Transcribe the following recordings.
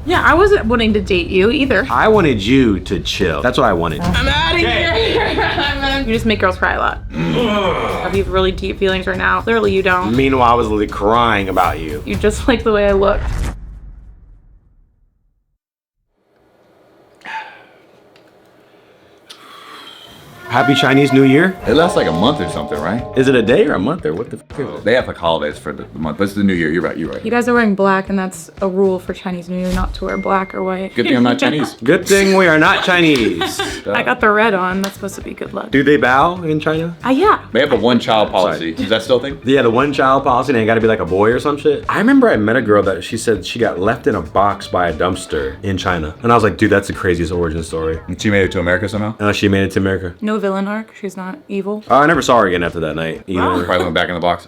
Yeah, I wasn't wanting to date you either. I wanted you to chill. That's what I wanted. I'm out of here. You just make girls cry a lot. Have you really deep feelings right now? Clearly you don't. Meanwhile, I was literally crying about you. You just like the way I look. Happy Chinese New Year. It lasts like a month or something, right? Is it a day or a month or what the f is it? They have like holidays for the month, but it's the New Year. You're right. You guys are wearing black, and that's a rule for Chinese New Year, not to wear black or white. Good thing I'm not Chinese. Good thing we are not Chinese. I got the red on. That's supposed to be good luck. Do they bow in China? Yeah. They have the one child policy. Is that still a thing? Yeah, the one child policy, and it got to be like a boy or some shit. I remember I met a girl that she said she got left in a box by a dumpster in China. And I was like, dude, that's the craziest origin story. And she made it to America somehow? She made it to America. No villain arc. She's not evil. I never saw her again after that night either. Probably went back in the box.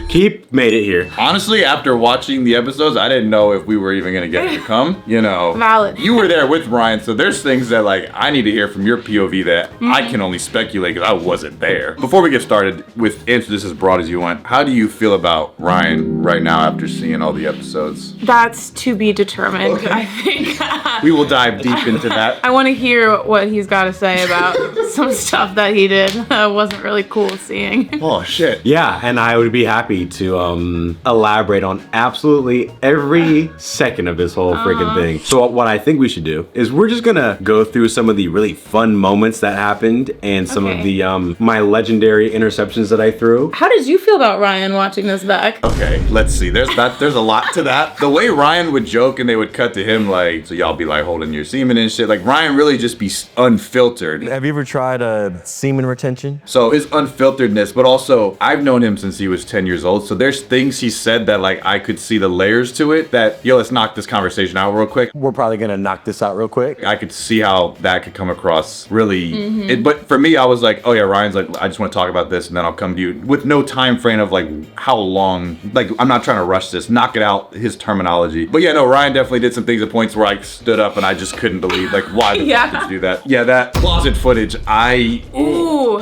Keep made it here. Honestly, after watching the episodes, I didn't know if we were even gonna get it to come. You know, Valid. You were there with Ryan, so there's things that like I need to hear from your POV that I can only speculate because I wasn't there. Before we get started with answer this as broad as you want, how do you feel about Ryan right now after seeing all the episodes? That's to be determined, I think. We will dive deep into that. I want to hear what he's got to say about some stuff that he did. Wasn't really cool seeing. Oh shit. Yeah, and I would be happy to elaborate on absolutely every second of this whole freaking thing. So what I think we should do is we're just gonna go through some of the really fun moments that happened and some of the my legendary interceptions that I threw. How did you feel about Ryan watching this back? Okay, let's see. There's a lot to that. The way Ryan would joke and they would cut to him like, so y'all be like holding your semen and shit. Like Ryan really just be unfiltered. Have you ever tried a semen retention? So his unfilteredness, but also I've known him since he was 10 years old. So there's things he said that like I could see the layers to it that, yo, let's knock this conversation out real quick. We're probably gonna knock this out real quick. I could see how that could come across really, but for me, I was like, oh yeah, Ryan's like, I just want to talk about this and then I'll come to you with no time frame of like how long, like I'm not trying to rush this, knock it out, his terminology. But yeah, no, Ryan definitely did some things at points where I stood up and I just couldn't believe like why the fuck did you do that? Yeah, that closet footage, Ooh.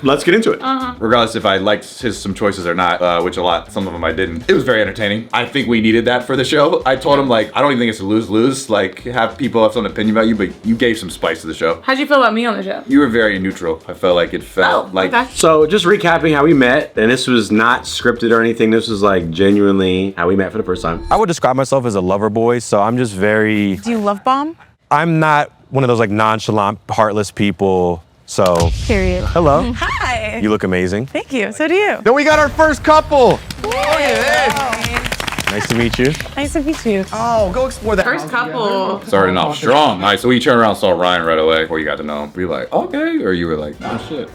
Let's get into it. Regardless if I liked some choices or not, which some of them I didn't. It was very entertaining. I think we needed that for the show. I told him like, I don't even think it's a lose-lose, like have people have some opinion about you, but you gave some spice to the show. How'd you feel about me on the show? You were very neutral. I felt like it felt okay. So just recapping how we met, and this was not scripted or anything. This was like genuinely how we met for the first time. I would describe myself as a lover boy, so I'm just very... Do you love bomb? I'm not one of those like nonchalant, heartless people, so... Period. Hello. Hi. You look amazing. Thank you. So do you. Then we got our first couple. Nice to meet you. Nice to meet you. Oh, go explore that. First couple. starting off strong. All right, so when you turned around and saw Ryan right away before you got to know him, were you like, okay? Or you were like, oh shit.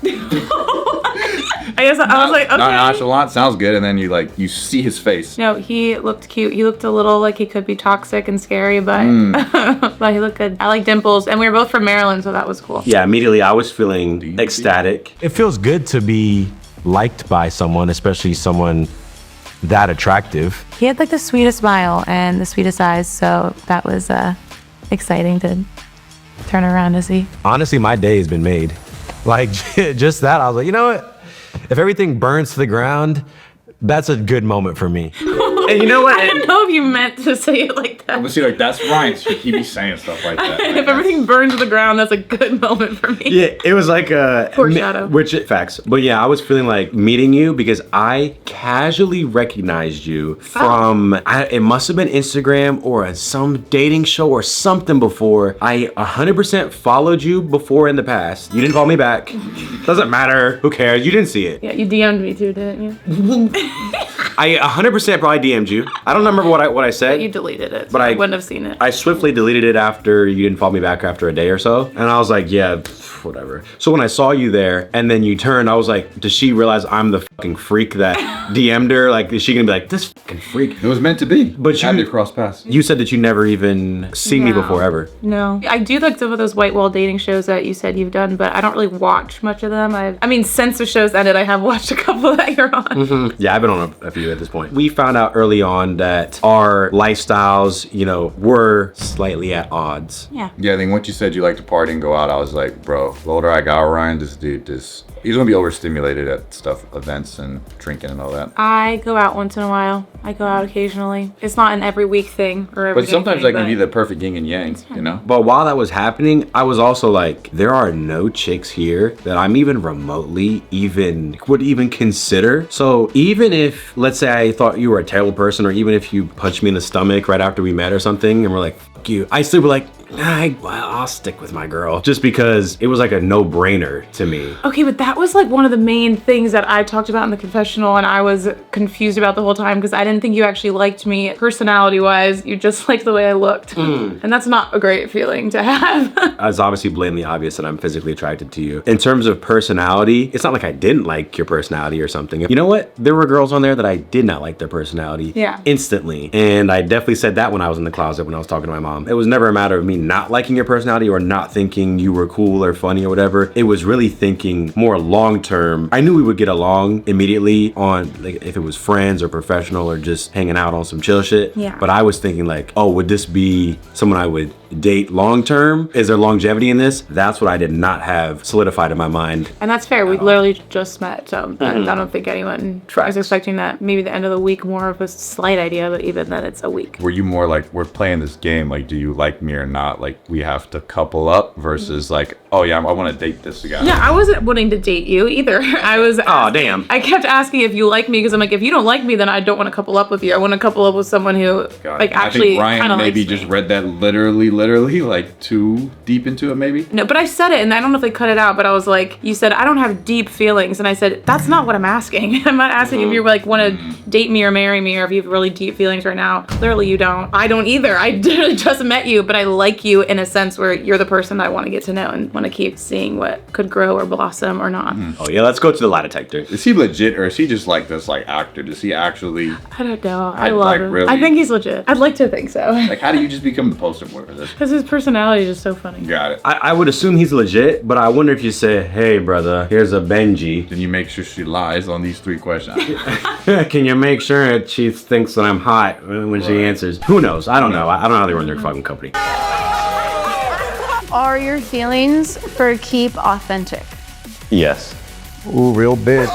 I guess I was like, okay. Not nonchalant, sounds good, and then you see his face. No, he looked cute. He looked a little like he could be toxic and scary, but but he looked good. I like dimples, and we were both from Maryland, so that was cool. Yeah, immediately I was feeling ecstatic. It feels good to be liked by someone, especially someone that attractive. He had like the sweetest smile and the sweetest eyes, so that was exciting to turn around to see. Honestly, my day has been made. Like, just that, I was like, you know what? If everything burns to the ground, that's a good moment for me. And you know what? I didn't know if you meant to say it like that. But see, like, that's Ryan's shit. He be saying stuff like that. If everything burns to the ground, that's a good moment for me. Yeah, it was like a... Foreshadow. Facts. But yeah, I was feeling like meeting you because I casually recognized you from... it must have been Instagram or some dating show or something before. I 100% followed you before in the past. You didn't follow me back. Doesn't matter. Who cares? You didn't see it. Yeah, you DM'd me too, didn't you? I 100% probably DM'd you. I don't remember what I said. But you deleted it, so But I I wouldn't have seen it. I swiftly deleted it after you didn't follow me back after a day or so. And I was like, yeah, whatever. So when I saw you there and then you turned, I was like, does she realize I'm the fucking freak that DM'd her? Like, is she gonna be like, this fucking freak? It was meant to be. But had you to cross paths. You said that you never even seen me No. before ever. No. I do like some of those white wall dating shows that you said you've done, but I don't really watch much of them. I mean, since the show's ended, I have watched a couple that you're on. Yeah, I've been on a few at this point. We found out early on that our lifestyles, you know, were slightly at odds. Yeah. Yeah, I think once you said you like to party and go out, I was like, bro, the older I got, Ryan, this dude, He's gonna be overstimulated at stuff, events and drinking and all that. I go out once in a while. I go out occasionally. It's not an every week thing or every But sometimes thing, that can but- be the perfect yin and yang, you know? But while that was happening, I was also like, there are no chicks here that I'm even remotely would even consider. So even if, let's say I thought you were a terrible person, or even if you punched me in the stomach right after we met or something, and we're like, fuck you, I still be like, I'll stick with my girl, just because it was like a no-brainer to me. Okay, but that was like one of the main things that I talked about in the confessional, and I was confused about the whole time because I didn't think you actually liked me personality-wise. You just liked the way I looked. And that's not a great feeling to have. It's obviously blatantly obvious that I'm physically attracted to you. In terms of personality, it's not like I didn't like your personality or something. You know what? There were girls on there that I did not like their personality instantly. And I definitely said that when I was in the closet when I was talking to my mom. It was never a matter of me not liking your personality or not thinking you were cool or funny or whatever. It was really thinking more long term. I knew we would get along immediately on, like, if it was friends or professional or just hanging out on some chill shit. Yeah. But I was thinking like, oh, would this be someone I would date long term? Is there longevity in this? That's what I did not have solidified in my mind. And that's fair. We literally just met, so I don't think anyone was expecting that. Maybe the end of the week, more of a slight idea, but even then it's a week. Were you more like, we're playing this game, like, do you like me or not? Like, we have to couple up versus like, oh yeah, I want to date this guy. Yeah, I wasn't wanting to date you either. I was. Oh, damn. I kept asking if you like me because I'm like, if you don't like me, then I don't want to couple up with you. I want to couple up with someone who, like, actually I think kind Ryan of maybe likes just me. read that literally, like too deep into it, maybe. No, but I said it, and I don't know if they cut it out, but I was like, you said, I don't have deep feelings. And I said, that's not what I'm asking. I'm not asking if you, like, want to date me or marry me or if you have really deep feelings right now. Clearly you don't. I don't either. I just met you, but I like you in a sense where you're the person I want to get to know and want to keep seeing what could grow or blossom or not. Oh yeah, let's go to the lie detector. Is he legit or is he just like this like actor? Does he actually I don't know. I I'd love like him. really- I think he's legit. I'd like to think so. like how do you just become the poster boy for this? Because his personality is just so funny. Got it. I would assume he's legit, but I wonder if you say, hey brother, here's a Benji. Then you make sure she lies on these 3 questions. Can you make sure that she thinks that I'm hot when she answers? Who knows? I don't know. I don't know how they run their fucking company. Are your feelings for keep authentic? Yes. Ooh, real big.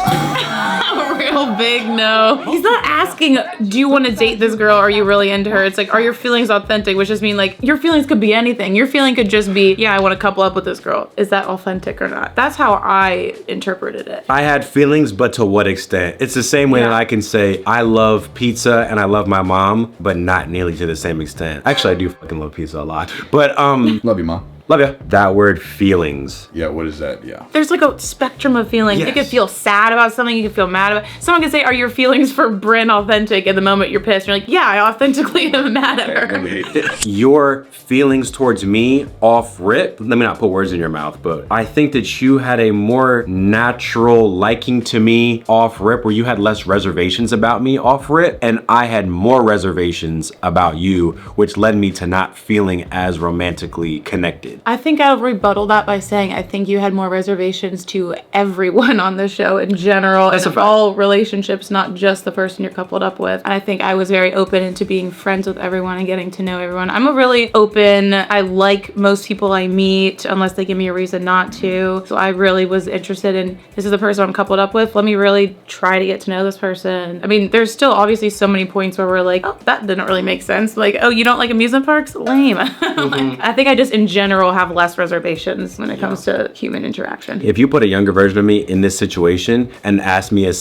Real big no. He's not asking, do you want to date this girl? Are you really into her? It's like, are your feelings authentic? Which just mean like, your feelings could be anything. Your feeling could just be, yeah, I want to couple up with this girl. Is that authentic or not? That's how I interpreted it. I had feelings, but to what extent? It's the same way that I can say I love pizza and I love my mom, but not nearly to the same extent. Actually, I do fucking love pizza a lot. But Love you, Mom. love ya. That word feelings. Yeah, what is that? Yeah. There's like a spectrum of feelings. You Yes. could feel sad about something. You could feel mad about. Someone could say, "Are your feelings for Bryn authentic?" At the moment you're pissed, you're like, "Yeah, I authentically am mad at her." Really hate it. Your feelings towards me off rip, let me not put words in your mouth, but I think that you had a more natural liking to me off rip, where you had less reservations about me off rip, and I had more reservations about you, which led me to not feeling as romantically connected. I think I'll rebuttal that by saying I think you had more reservations to everyone on the show in general, That's and a fact. all relationships, not just the person you're coupled up with. And I think I was very open into being friends with everyone and getting to know everyone. I'm a really open, I like most people I meet unless they give me a reason not to. So I really was interested in, this is the person I'm coupled up with. Let me really try to get to know this person. I mean, there's still obviously so many points where we're like, oh, that didn't really make sense. Like, oh, you don't like amusement parks? Lame. Like, I think I just in general have less reservations when it comes to human interaction. If you put a younger version of me in this situation and asked me the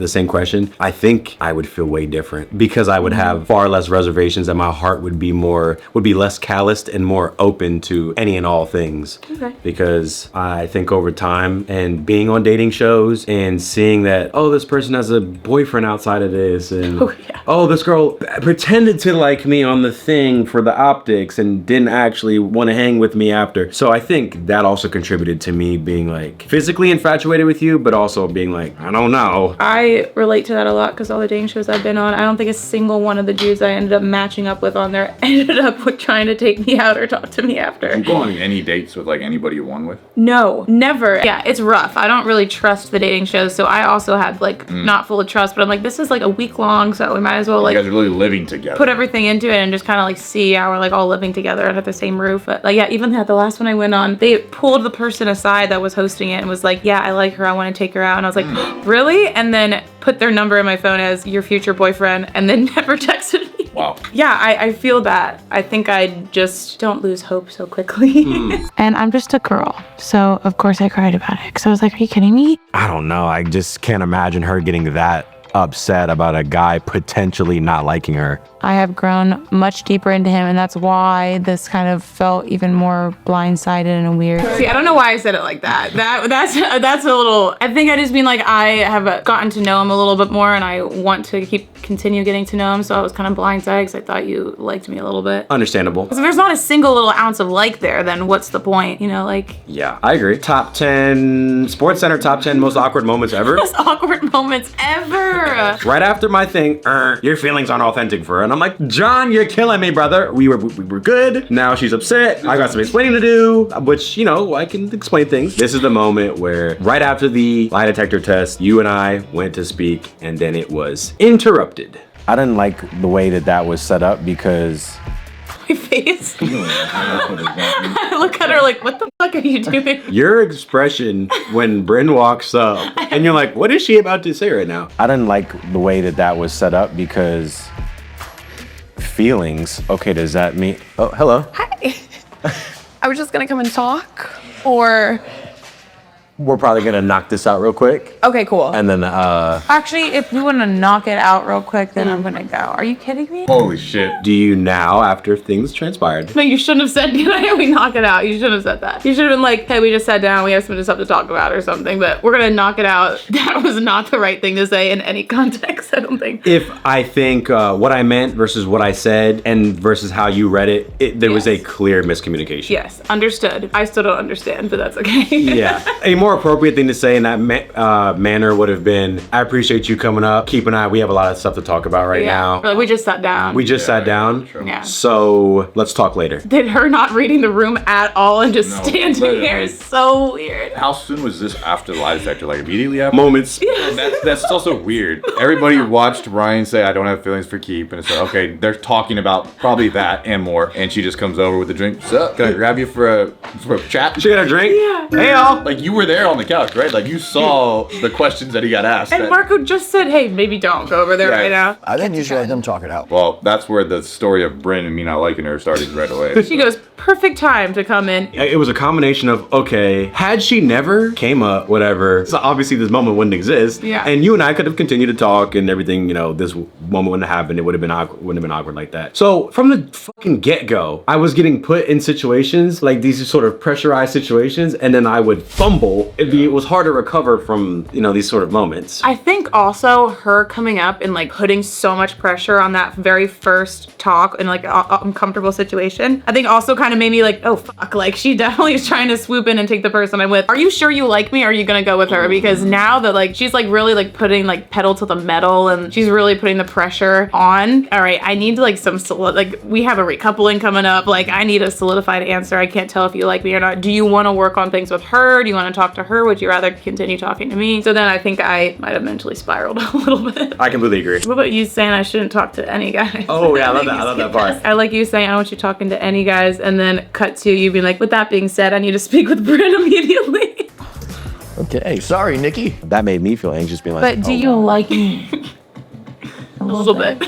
same question, I think I would feel way different, because I would have far less reservations and my heart would be less calloused and more open to any and all things. Okay. Because I think over time and being on dating shows and seeing that, oh, this person has a boyfriend outside of this, and Oh, yeah. oh, this girl pretended to like me on the thing for the optics and didn't actually want to hang with me after. So I think that also contributed to me being like physically infatuated with you, but also being like, I don't know. I relate to that a lot because all the dating shows I've been on, I don't think a single one of the dudes I ended up matching up with on there ended up with trying to take me out or talk to me after. You go on any dates with like anybody you won with? No, never. Yeah, it's rough. I don't really trust the dating shows, so I also had like not full of trust, but I'm like, this is like a week long, so we might as well You like guys are really living together. put everything into it and just kind of like see how we're like all living together under the same roof. But like, yeah, even that. The last one I went on, they pulled the person aside that was hosting it and was like, yeah, I like her. I want to take her out. And I was like, really? And then put their number in my phone as your future boyfriend and then never texted me. Wow. Yeah, I feel that. I think I just don't lose hope so quickly. And I'm just a girl. So, of course, I cried about it. Because I was like, are you kidding me? I don't know. I just can't imagine her getting that upset about a guy potentially not liking her. I have grown much deeper into him, and that's why this kind of felt even more blindsided and weird. See, I don't know why I said it like that. That's a little. I think I just mean like I have gotten to know him a little bit more, and I want to continue getting to know him. So I was kind of blindsided because I thought you liked me a little bit. Understandable. So if there's not a single little ounce of like there, then what's the point? You know, like Yeah, I agree. Top 10 Sports Center, top 10 most awkward moments ever. most awkward moments ever. Right after my thing, your feelings aren't authentic for her. And I'm like, John, you're killing me, brother. We were good. Now she's upset. I got some explaining to do, which, you know, I can explain things. This is the moment where right after the lie detector test, you and I went to speak and then it was interrupted. I didn't like the way that was set up because My face. I look at her like, what the fuck are you doing? your expression when Bryn walks up and you're like, what is she about to say right now? I didn't like the way that was set up because feelings. Okay, does that mean? Oh, hello. Hi. I was just gonna come and talk, or We're probably gonna knock this out real quick. okay, cool. And then, Actually, if you want to knock it out real quick, then I'm going to go. Are you kidding me? Holy shit. do you now, after things transpired? No, you shouldn't have said, we knock it out. You shouldn't have said that. You should have been like, hey, we just sat down. We have some stuff to talk about or something, but we're going to knock it out. That was not the right thing to say in any context, I don't think. If I think what I meant versus what I said and versus how you read it, there was a Yes. clear miscommunication. Yes, understood. I still don't understand, but that's okay. Yeah. A more appropriate thing to say in that manner would have been, I appreciate you coming up. Keep an eye. We have a lot of stuff to talk about right now. Or like, we just sat down. We just sat down. Sure. Yeah. So let's talk later. Did her not reading the room at all and just No, standing literally. here is so weird. How soon was this after the lie detector? Like immediately after? Moments. That's also weird. Everybody watched Ryan say, I don't have feelings for Keep. And it's like, okay, they're talking about probably that and more. And she just comes over with a drink. What's up? Can I grab you for a chat? She got a drink? Yeah. Hey, y'all. Like, you were there on the couch, right? Like, you saw the questions that he got asked. And Marco just said, hey, maybe don't go over there Yeah. right now. I didn't usually let them talk it out. Well, that's where the story of Bryn and me not liking her started right away. She goes, perfect time to come in. It was a combination of, okay, had she never came up, whatever, so obviously this moment wouldn't exist. Yeah. And you and I could have continued to talk and everything, you know, this moment wouldn't have happened. It would have been awkward, wouldn't have been awkward like that. So from the fucking get-go, I was getting put in situations, like these sort of pressurized situations, and then I would fumble. It was hard to recover from, you know, these sort of moments. I think also her coming up and like putting so much pressure on that very first talk in like an uncomfortable situation, I think also kind of made me like, oh fuck, like she definitely is trying to swoop in and take the person I'm with. Are you sure you like me or are you gonna go with her? Because now that like she's like really like putting like pedal to the metal and she's really putting the pressure on. All right, I need like like we have a recoupling coming up. Like I need a solidified answer. I can't tell if you like me or not. Do you want to work on things with her? Do you want to talk to her? Would you rather continue talking to me? So then I think I might have mentally spiraled a little bit. I completely agree. What about you saying I shouldn't talk to any guy? Oh yeah, I love that part. I like you saying I want you talking to any guys, and then cut to you being like, with that being said, I need to speak with Bryn immediately. Okay, sorry, Nikki. That made me feel anxious, being like, But do you like me? A little bit.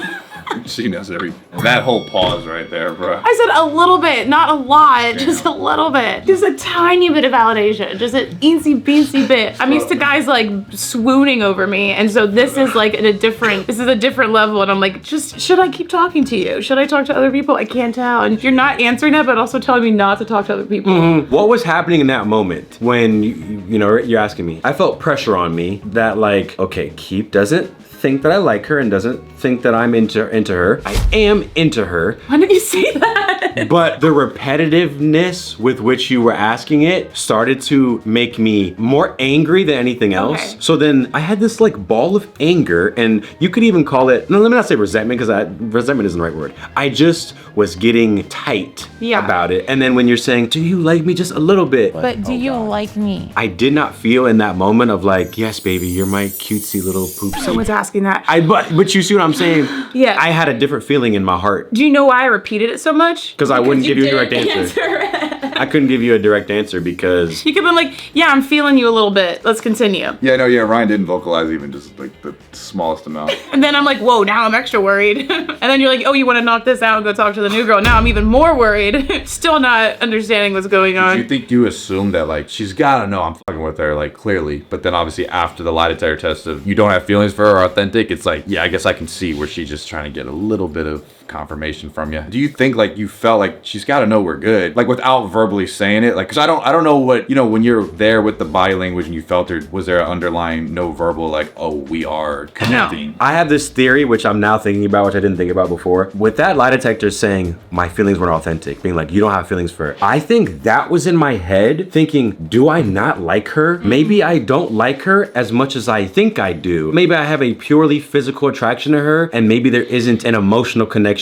She knows that whole pause right there, bro. I said a little bit, not a lot, just a little bit. Just a tiny bit of validation, just an eensy beensy bit. I'm used to guys like swooning over me, and so this is like a different level, and I'm like, just, should I keep talking to you? Should I talk to other people? I can't tell. And you're not answering that, but also telling me not to talk to other people. What was happening in that moment when you know you're asking me? I felt pressure on me that like, okay, Keep doesn't think that I like her and doesn't think that I'm into her. I am into her. Why did you say that? But the repetitiveness with which you were asking it started to make me more angry than anything else. Okay. So then I had this like ball of anger, and you could even call it, no, let me not say resentment, because resentment isn't the right word. I just was getting tight about it. And then when you're saying, do you like me just a little bit? But do you like me? I did not feel in that moment of like, yes, baby, you're my cutesy little poopsie. Someone's asking that. But you see what I'm saying? Yeah. I had a different feeling in my heart. Do you know why I repeated it so much? Because I wouldn't give you a direct didn't answer. I couldn't give you a direct answer because You could have been like, yeah, I'm feeling you a little bit. Let's continue. Yeah, no, yeah, Ryan didn't vocalize even just like the smallest amount. And then I'm like, whoa, now I'm extra worried. And then you're like, oh, you want to knock this out and go talk to the new girl. Now I'm even more worried. Still not understanding what's going on. Do you think you assume that like she's gotta know I'm fucking with her, like clearly, but then obviously after the lie detector test of you don't have feelings for her, authentic, it's like, yeah, I guess I can see where she's just trying to get a little bit of confirmation from you. Do you think like you felt like she's got to know we're good, like without verbally saying it? Like, because I don't know what, you know, when you're there with the body language and you felt her, was there an underlying no verbal like, oh, we are connecting? I have this theory, which I'm now thinking about, which I didn't think about before. With that lie detector saying my feelings weren't authentic, being like, you don't have feelings for her. I think that was in my head thinking, do I not like her? Maybe I don't like her as much as I think I do. Maybe I have a purely physical attraction to her and maybe there isn't an emotional connection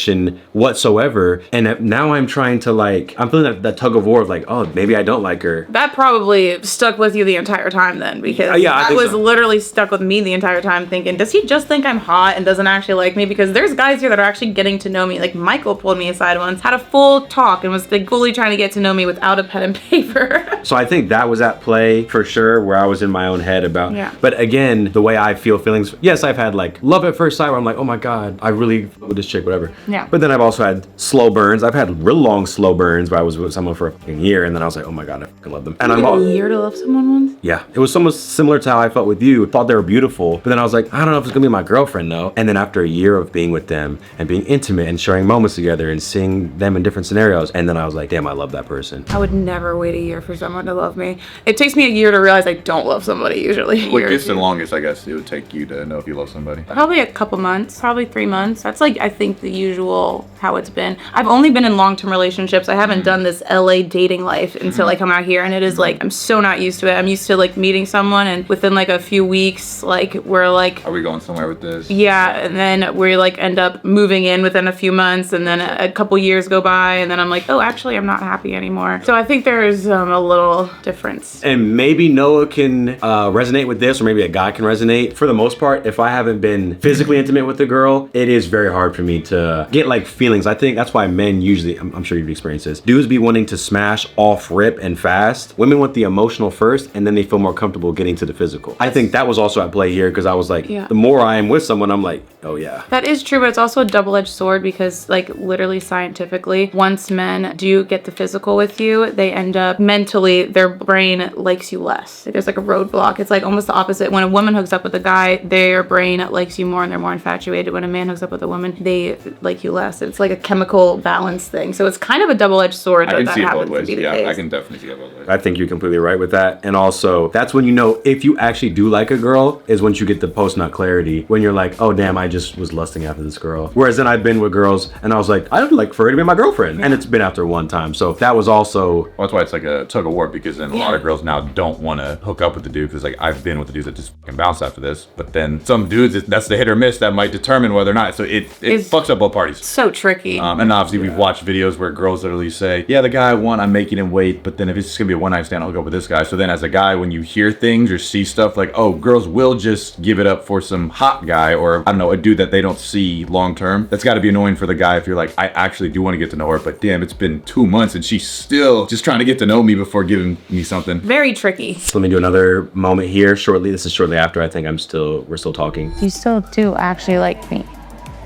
whatsoever. And now I'm trying to like, I'm feeling that tug of war of like, oh, maybe I don't like her. That probably stuck with you the entire time then, because Yeah, I that think was so. literally stuck with me the entire time thinking, does he just think I'm hot and doesn't actually like me? Because there's guys here that are actually getting to know me. Like Michael pulled me aside once, had a full talk and was like fully trying to get to know me without a pen and paper. So I think that was at play for sure, where I was in my own head about, Yeah. But again, the way I feel feelings, yes, I've had like love at first sight where I'm like, oh my God, I really fuck with this chick, whatever. Yeah. But then I've also had slow burns. I've had real long slow burns where I was with someone for a fucking year and then I was like, oh my God, I fucking love them. And I'm all, A year to love someone once? yeah, it was almost similar to how I felt with you. Thought they were beautiful, but then I was like, I don't know if it's gonna be my girlfriend though. And then after a year of being with them and being intimate and sharing moments together and seeing them in different scenarios, and then I was like, damn, I love that person. I would never wait a year for someone to love me. It takes me a year to realize I don't love somebody usually. Quickest and longest, I guess, it would take you to know if you love somebody. Probably a couple months, probably 3 months. That's like, I think the usual how it's been. I've only been in long-term relationships. I haven't done this LA dating life until I come out here, and it is like, I'm so not used to it. I'm used to like meeting someone and within like a few weeks, like we're like, Are we going somewhere with this? yeah, and then we like end up moving in within a few months, and then a couple years go by, and then I'm like, oh, actually, I'm not happy anymore. So I think there's a little difference. And maybe Noah can resonate with this, or maybe a guy can resonate. For the most part, if I haven't been physically intimate with a girl, it is very hard for me to get like feelings. I think that's why men usually, I'm sure you've experienced this, dudes be wanting to smash off rip and fast. Women want the emotional first, and then they feel more comfortable getting to the physical. I think that was also at play here, because I was like, Yeah. the more I am with someone, I'm like, oh yeah. That is true, but it's also a double-edged sword because, like, literally scientifically, once men do get the physical with you, they end up mentally, their brain likes you less. There's like a roadblock. It's like almost the opposite. When a woman hooks up with a guy, their brain likes you more and they're more infatuated. When a man hooks up with a woman, they like you less. It's like a chemical balance thing. So it's kind of a double-edged sword. I can that see it happens both to ways. be the Yeah, case. I can definitely see it both ways. I think you're completely right with that. And also, that's when you know if you actually do like a girl, is once you get the post-nut clarity, when you're like, oh damn, I just was lusting after this girl. Whereas then I've been with girls and I was like, I would like for her to be my girlfriend. And it's been after one time. So that was also, Well, that's why it's like a tug of war, because then a lot of girls now don't want to hook up with the dude, because like I've been with the dudes that just fucking bounce after this, but then some dudes, that's the hit or miss that might determine whether or not. So it It's- fucks up both parties. So tricky. And obviously we've watched videos where girls literally say, yeah, the guy I want, I'm making him wait, but then if it's just gonna be a one night stand, I'll hook up with this guy. So then as a guy, when you hear things or see stuff like, oh, girls will just give it up for some hot guy, or I don't know, a dude that they don't see long term, that's got to be annoying for the guy if you're like, I actually do want to get to know her, but damn, it's been 2 months and she's still just trying to get to know me before giving me something. Very tricky. so let me do another moment here shortly. This is shortly after. I think we're still talking. You still do actually like me.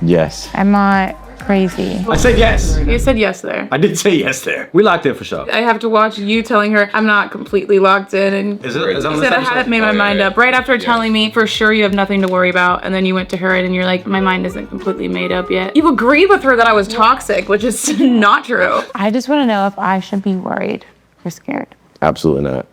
Yes. I'm not crazy. I said yes. You said yes there. I did say yes there. We locked in for sure. I have to watch you telling her I'm not completely locked in, and Is it? Is that on you this said I episode? hadn't made my Oh, yeah, mind yeah. up right after Yeah. telling me for sure you have nothing to worry about, and then you went to her and you're like, my mind isn't completely made up yet. You agreed with her that I was toxic, which is not true. I just want to know if I should be worried or scared. Absolutely not.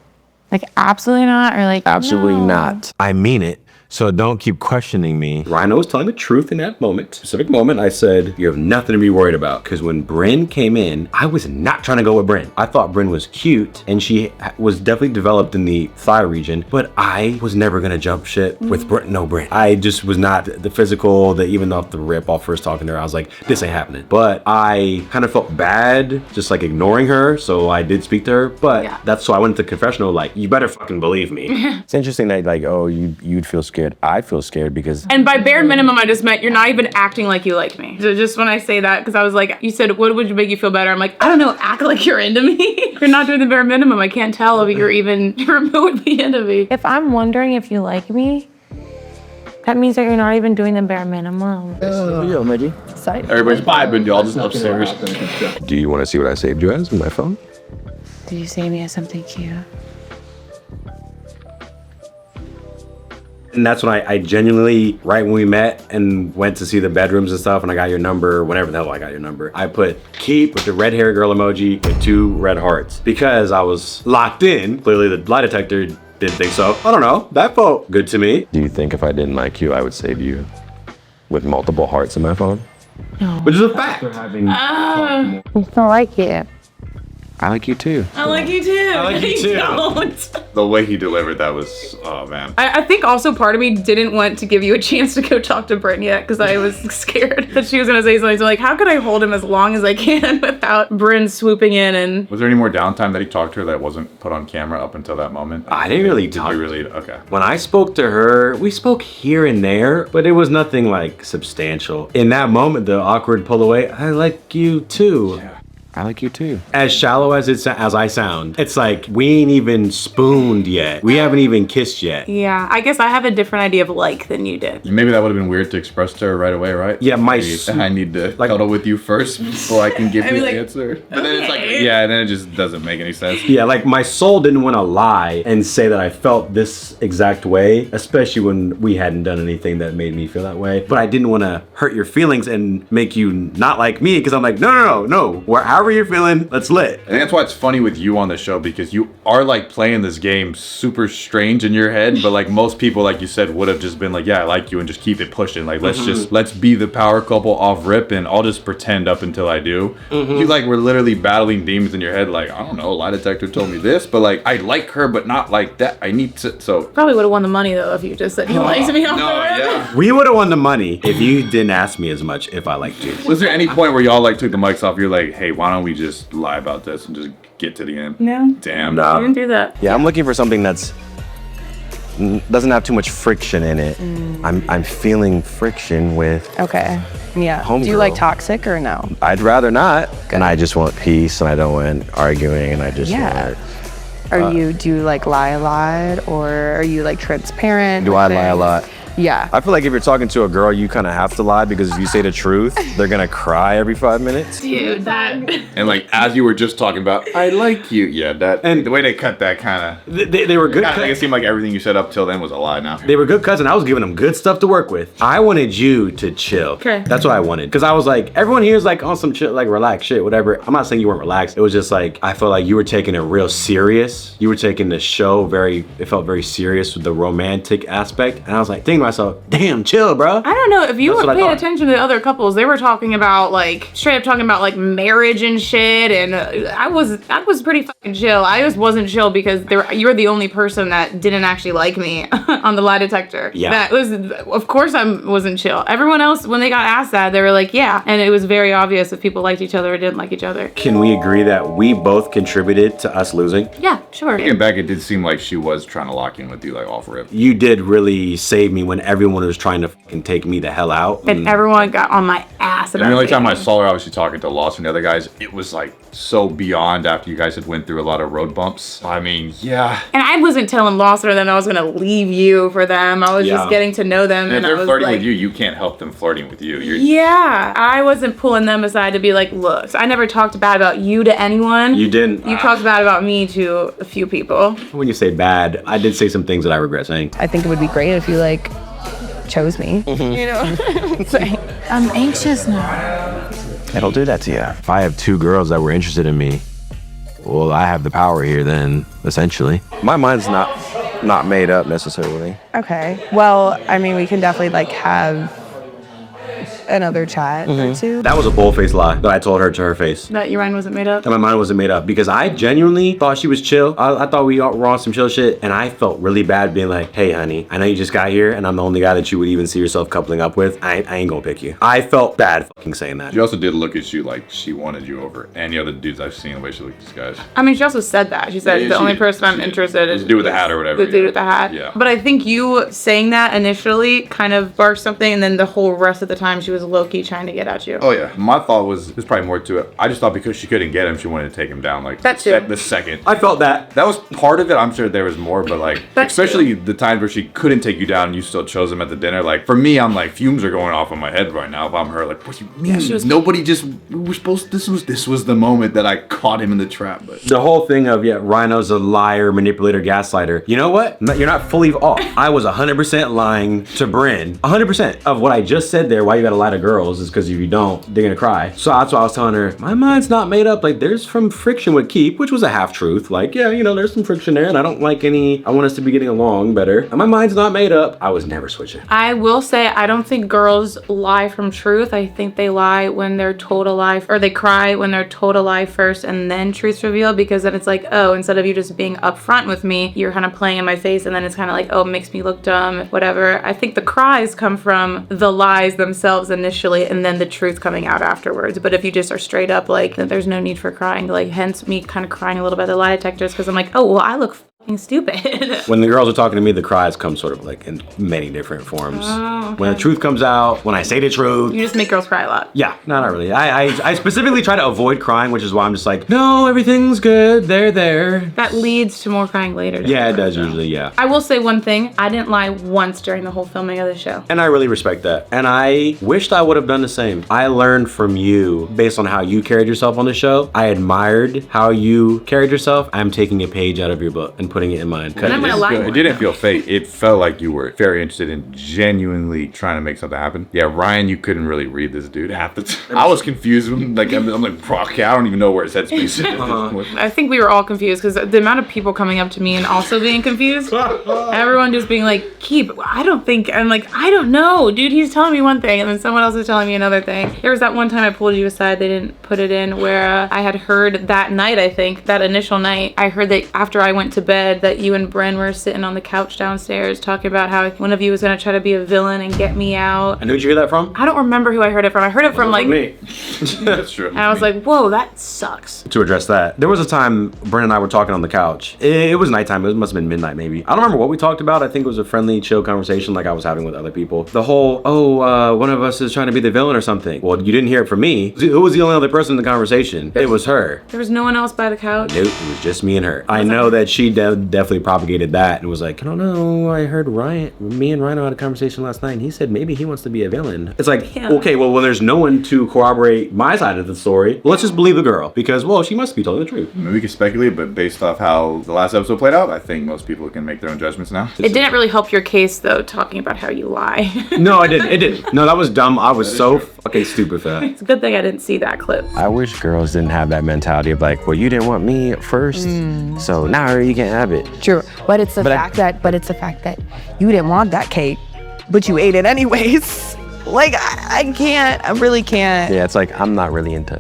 Like, absolutely not, or like, Absolutely no. not. I mean it. So don't keep questioning me. Rhino was telling the truth in that moment. Specific moment, I said, you have nothing to be worried about. Because when Bryn came in, I was not trying to go with Bryn. I thought Bryn was cute, and she was definitely developed in the thigh region, but I was never going to jump shit with Bryn. I just was not the physical, even off the rip, off first talking to her, I was like, this ain't happening. But I kind of felt bad, just like ignoring her, so I did speak to her. But Yeah. that's so I went to confessional, like, you better fucking believe me. It's interesting that like, oh, you'd feel scared scared. I feel scared because And by bare minimum, I just meant you're not even acting like you like me. So just when I say that, because I was like, you said, what would make you feel better? I'm like, I don't know, act like you're into me. If you're not doing the bare minimum, I can't tell if you're even remotely into me. If I'm wondering if you like me, that means that you're not even doing the bare minimum. Everybody's vibing, y'all just upstairs. do you want to see what I saved you as on my phone? Did you say me as something cute? And that's when I genuinely, right when we met and went to see the bedrooms and stuff, and I got your number, whenever the hell I got your number, I put keep with the red hair girl emoji with 2 red hearts because I was locked in. Clearly the lie detector didn't think so. I don't know. That felt good to me. Do you think if I didn't like you, I would save you with multiple hearts in my phone? No. Which is a fact. I still like it. I like you too. I like you too. I like you too. Don't. The way he delivered that was, oh man. I think also part of me didn't want to give you a chance to go talk to Bryn yet because I was scared that she was going to say something. So like, how could I hold him as long as I can without Bryn swooping in and... Was there any more downtime that he talked to her that wasn't put on camera up until that moment? I didn't really Did talk. we really? Okay. When I spoke to her, we spoke here and there, but it was nothing like substantial. In that moment, the awkward pull away, I like you too. Yeah. I like you too. As shallow as I sound, it's like we ain't even spooned yet. We haven't even kissed yet. Yeah, I guess I have a different idea of like than you did. Maybe that would have been weird to express to her right away, right? Yeah, Maybe I need to cuddle with you first before I can give you like, the answer. But then it's like, yeah, and then it just doesn't make any sense. Yeah, like my soul didn't want to lie and say that I felt this exact way, especially when we hadn't done anything that made me feel that way. But I didn't want to hurt your feelings and make you not like me because I'm like, no. However you're feeling, let's lit. And that's why it's funny with you on the show because you are like playing this game super strange in your head, but like most people, like you said, would have just been like, yeah, I like you and just keep it pushing. Like, let's be the power couple off rip and I'll just pretend up until I do. You like were literally battling demons in your head. Like, I don't know, lie detector told me this, but like, I like her, but not like that. I need to, so. Probably would have won the money though if you just said you liked me off the rip. Yeah. We would have won the money if you didn't ask me as much if I liked you. Was there any point where y'all like took the mics off? You're like, hey, why don't we just lie about this and just get to the end? No. Damn. I didn't do that. Yeah, I'm looking for something that's doesn't have too much friction in it. I'm feeling friction with Okay. Yeah. Homegirl. Do you like toxic or no? I'd rather not. And I just want peace and I don't want arguing and I just Yeah. want Do you like lie a lot or are you like transparent? do I with lie a it? lot? Yeah. I feel like if you're talking to a girl, you kind of have to lie because if you say the truth, they're gonna cry every 5 minutes. Dude, that... And like, as you were just talking about, I like you. Yeah, that, and the way they cut that kind of, They were good. make it seem like everything you said up till then was a lie now. They were good cuts and I was giving them good stuff to work with. I wanted you to chill. Okay. That's what I wanted. Because I was like, everyone here is like on some chill, like relaxed shit, whatever. I'm not saying you weren't relaxed. It was just like, I felt like you were taking it real serious. You were taking the show it felt very serious with the romantic aspect. And I was like, thinking to myself, damn, chill, bro. I don't know, if you That's were what I paying thought. attention to the other couples, they were talking about like, straight up talking about like marriage and shit, and I was pretty fucking chill. I just wasn't chill because you were the only person that didn't actually like me on the lie detector. Yeah. That was, of course I wasn't chill. Everyone else, when they got asked that, they were like, yeah. And it was very obvious if people liked each other or didn't like each other. Can we agree that we both contributed to us losing? Yeah, sure. Looking back, it did seem like she was trying to lock in with you, like off rip. You did really save me when everyone was trying to fucking take me the hell out. And everyone got on my ass about And the only it. time I saw her, obviously talking to Lost and the other guys, it was like so beyond after you guys had went through a lot of road bumps. I mean, yeah. And I wasn't telling Losser that I was gonna leave you for them. I was Yeah. just getting to know them. And if I they're was flirting like, with you, you can't help them flirting with you. You're, yeah, I wasn't pulling them aside to be like, look, I never talked bad about you to anyone. You didn't. You talked bad about me to a few people. When you say bad, I did say some things that I regret saying. I think it would be great if you like chose me. You know? I'm anxious now. It'll do that to you. If I have 2 girls that were interested in me, well, I have the power here then, essentially. My mind's not made up necessarily. Okay. Well, I mean, we can definitely like have another chat or two. That was a bold-faced lie that I told her to her face. That your mind wasn't made up. That my mind wasn't made up because I genuinely thought she was chill. I thought we were on some chill shit, and I felt really bad being like, hey, honey, I know you just got here, and I'm the only guy that you would even see yourself coupling up with. I ain't gonna pick you. I felt bad fucking saying that. She also did look at you like she wanted you over any other dudes I've seen the way she looked at these guys. I mean, she also said that. She said Yeah, the she only did. person I'm She did. interested in The dude with the hat or whatever, The dude yeah. with the hat. Yeah. But I think you saying that initially kind of sparked something, and then the whole rest of the time she was low-key trying to get at you. Oh yeah, my thought was there's probably more to it. I just thought because she couldn't get him, she wanted to take him down like That too. the second. I felt that. That was part of it. I'm sure there was more, but like That's especially the times where she couldn't take you down and you still chose him at the dinner. Like for me, I'm like fumes are going off in my head right now. If I'm her, like what you mean? she was- Nobody just we were supposed. This was the moment that I caught him in the trap. But The whole thing of, yeah, Rhino's a liar, manipulator, gaslighter. You know what? You're not fully off. I was 100% lying to Bryn. 100% of what I just said there, why you gotta lie to girls, is because if you don't, they're gonna cry. So that's why I was telling her, my mind's not made up. Like, there's some friction with Keep, which was a half truth. Like, yeah, there's some friction there, and I don't like I want us to be getting along better. And my mind's not made up. I was never switching. I will say I don't think girls lie from truth. I think they lie when they're told a lie, or they cry when they're told a lie first and then truth's revealed, because then it's like, oh, instead of you just being upfront with me, you're kind of playing in my face, and then it's kind of like, oh, it makes me look dumb, whatever. I think the cries come from the lies themselves initially and then the truth coming out afterwards. But if you just are straight up like, then there's no need for crying. Like, hence me kind of crying a little bit at the lie detectors, because I'm like, oh, well, I look fucking stupid. When the girls are talking to me, the cries come sort of like in many different forms. Oh, okay. When the truth comes out, when I say the truth. You just make girls cry a lot. Yeah, no, not really. I specifically try to avoid crying, which is why I'm just like, no, everything's good. They're there. That leads to more crying later. Yeah, it does usually, yeah. I will say one thing. I didn't lie once during the whole filming of the show. And I really respect that. And I wished I would have done the same. I learned from you based on how you carried yourself on the show. I admired how you carried yourself. I'm taking a page out of your book and putting it in mine. And I'm gonna lie. it didn't feel fake. It felt like you were very interested in genuinely trying to make something happen. Yeah, Ryan, you couldn't really read this dude half the time. I was confused. Like I'm like, bro, okay, I don't even know where his headspace is. I think we were all confused because the amount of people coming up to me and also being confused. Everyone just being like, Keep, I don't think, I'm like, I don't know, dude, he's telling me one thing and then someone else is telling me another thing. There was that one time I pulled you aside, they didn't put it in, where I had heard that night, I think, that initial night, I heard that after I went to bed that you and Bren were sitting on the couch downstairs talking about how one of you was going to try to be a villain and get me out. And who'd you hear that from? I don't remember who I heard it from. I heard it from like, me. That's true. and I was like, whoa, that sucks. To address that, there was a time Brent and I were talking on the couch. It was nighttime. It must have been midnight, maybe. I don't remember what we talked about. I think it was a friendly, chill conversation like I was having with other people. The whole, one of us is trying to be the villain or something. Well, you didn't hear it from me. Who was the only other person in the conversation? It was her. There was no one else by the couch. Nope, it was just me and her. I know that she definitely propagated that and was like, I don't know, I heard me and Rhino had a conversation last night and he said maybe he wants to be a villain. It's like, Yeah. okay, well, when there's no one to corroborate my side of the story, let's just believe the girl because, well, she must be telling the truth. I mean, we can speculate, but based off how the last episode played out, I think most people can make their own judgments now. It didn't really help your case though, talking about how you lie. No, I didn't. It didn't. No, that was dumb. I was so fucking stupid for that. It's a good thing I didn't see that clip. I wish girls didn't have that mentality of like, well, you didn't want me first, so now you can't have it. True, but it's the fact that you didn't want that cake, but you ate it anyways. Like I really can't. Yeah, it's like I'm not really into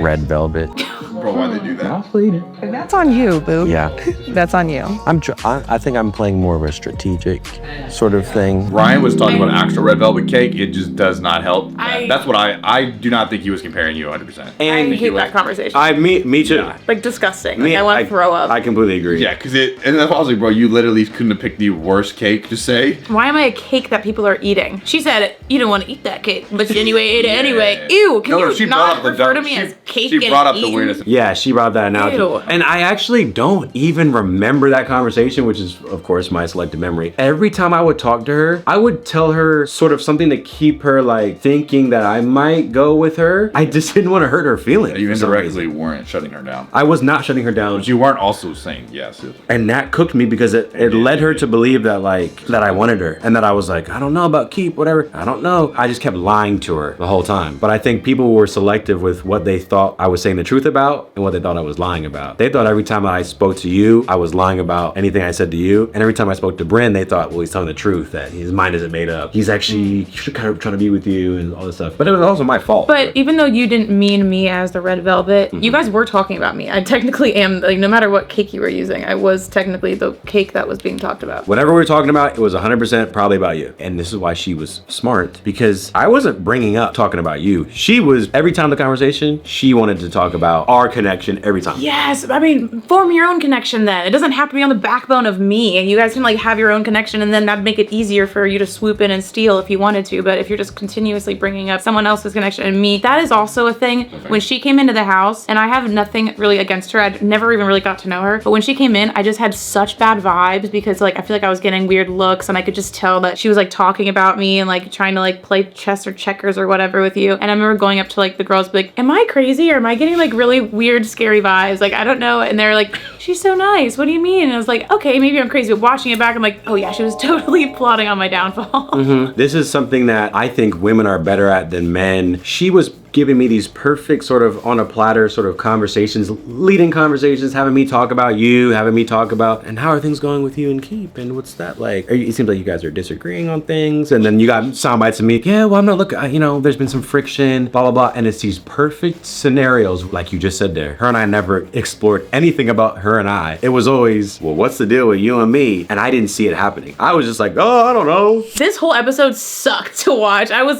red velvet. Bro, why'd they do that? That's on you, boo. Yeah, That's on you. I think I'm playing more of a strategic sort of thing. Ryan was talking about actual red velvet cake. It just does not help. I- That's what I do not think he was comparing you 100%. I And hate that conversation. me too. Yeah. Like disgusting. Like I want to throw up. I completely agree. Yeah, because and that's why I was like, bro, you literally couldn't have picked the worst cake to say. Why am I a cake that people are eating? She said, you don't want to eat that cake, but you ate it anyway. Ew, can you not refer to me as cake She getting brought up the eaten? weirdest. Yeah, she brought up that analogy. Ew. And I actually don't even remember that conversation, which is, of course, my selective memory. Every time I would talk to her, I would tell her sort of something to keep her, like, thinking that I might go with her. I just didn't want to hurt her feelings. You for some indirectly reason. weren't shutting her down. I was not shutting her down. But you weren't also saying yes. And that cooked me because it led her to believe that, like, that I wanted her. And that I was like, I don't know about Keep, whatever. I don't know. I just kept lying to her the whole time. But I think people were selective with what they thought I was saying the truth about and what they thought I was was lying about. They thought every time I spoke to you, I was lying about anything I said to you. And every time I spoke to Bryn, they thought, well, he's telling the truth, that his mind isn't made up. He's actually kind of trying to be with you and all this stuff. But it was also my fault. But even though you didn't mean me as the red velvet, you guys were talking about me. I technically am, like, no matter what cake you were using, I was technically the cake that was being talked about. Whatever we were talking about, it was 100% probably about you. And this is why she was smart, because I wasn't bringing up talking about you. She was, every time the conversation, she wanted to talk about our connection every time. Yes, I mean, form your own connection then. It doesn't have to be on the backbone of me, and you guys can like have your own connection, and then that'd make it easier for you to swoop in and steal if you wanted to. But if you're just continuously bringing up someone else's connection and me, that is also a thing. When she came into the house, and I have nothing really against her, I'd never even really got to know her, but when she came in, I just had such bad vibes because like I feel like I was getting weird looks, and I could just tell that she was like talking about me and like trying to like play chess or checkers or whatever with you. And I remember going up to like the girls, be like, am I crazy or am I getting like really weird, scary vibes? Like, I don't know. And they're like, she's so nice. What do you mean? And I was like, okay, maybe I'm crazy. But watching it back, I'm like, oh yeah, she was totally plotting on my downfall. This is something that I think women are better at than men. She was giving me these perfect sort of on a platter sort of conversations, leading conversations, having me talk about you, having me talk about, and how are things going with you and Keep, and what's that like? It seems like you guys are disagreeing on things, and then you got sound bites of me, yeah, well, I'm not looking, you know, there's been some friction, blah, blah, blah, and it's these perfect scenarios, like you just said there. Her and I never explored anything about her and I. It was always, well, what's the deal with you and me? And I didn't see it happening. I was just like, oh, I don't know. This whole episode sucked to watch. I was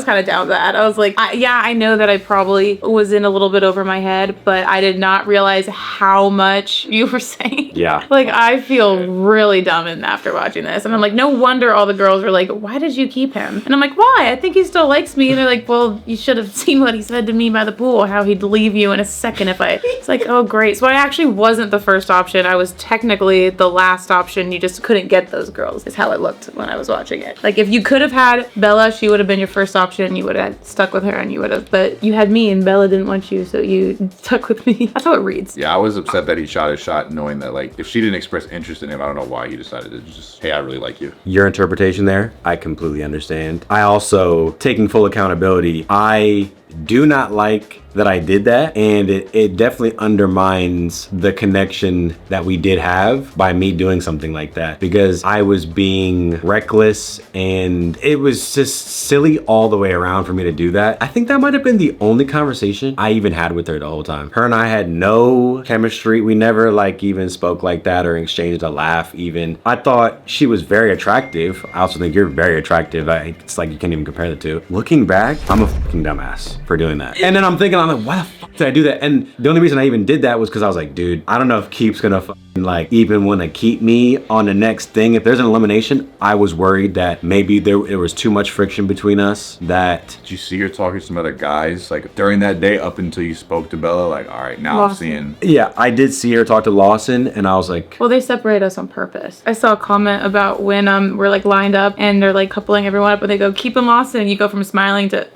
kind of down with that. I was like, I know that I probably was in a little bit over my head, but I did not realize how much you were saying. Yeah. Like, I feel really dumb after watching this. And I'm like, no wonder all the girls were like, why did you keep him? And I'm like, why? I think he still likes me. And they're like, well, you should have seen what he said to me by the pool, how he'd leave you in a second if I... It's like, oh, great. So I actually wasn't the first option. I was technically the last option. You just couldn't get those girls, is how it looked when I was watching it. Like, if you could have had Bella, she would have been your first option. You would have stuck with her and you would have... But you had me and Bella didn't want you, so you stuck with me. That's how it reads. Yeah, I was upset that he shot his shot knowing that, like, if she didn't express interest in him, I don't know why he decided to just, hey, I really like you. Your interpretation there, I completely understand. I also, taking full accountability, I do not like that I did that, and it definitely undermines the connection that we did have by me doing something like that, because I was being reckless and it was just silly all the way around for me to do that. I think that might have been the only conversation I even had with her the whole time. Her and I had no chemistry. We never like even spoke like that or exchanged a laugh even. I thought she was very attractive. I also think you're very attractive. It's like you can't even compare the two. Looking back, I'm a fucking dumbass for doing that. And then I'm thinking, I'm like, why the fuck did I do that? And the only reason I even did that was because I was like, dude, I don't know if Keep's gonna like even want to keep me on the next thing. If there's an elimination, I was worried that maybe there was too much friction between us. That Did you see her talking to some other guys like during that day up until you spoke to Bella? Like, all right, now Lawson. I'm seeing. yeah, I did see her talk to Lawson, and I was like, Well, they separate us on purpose. I saw a comment about when we're like lined up and they're like coupling everyone up, and they go, keep him Lawson, and you go from smiling to...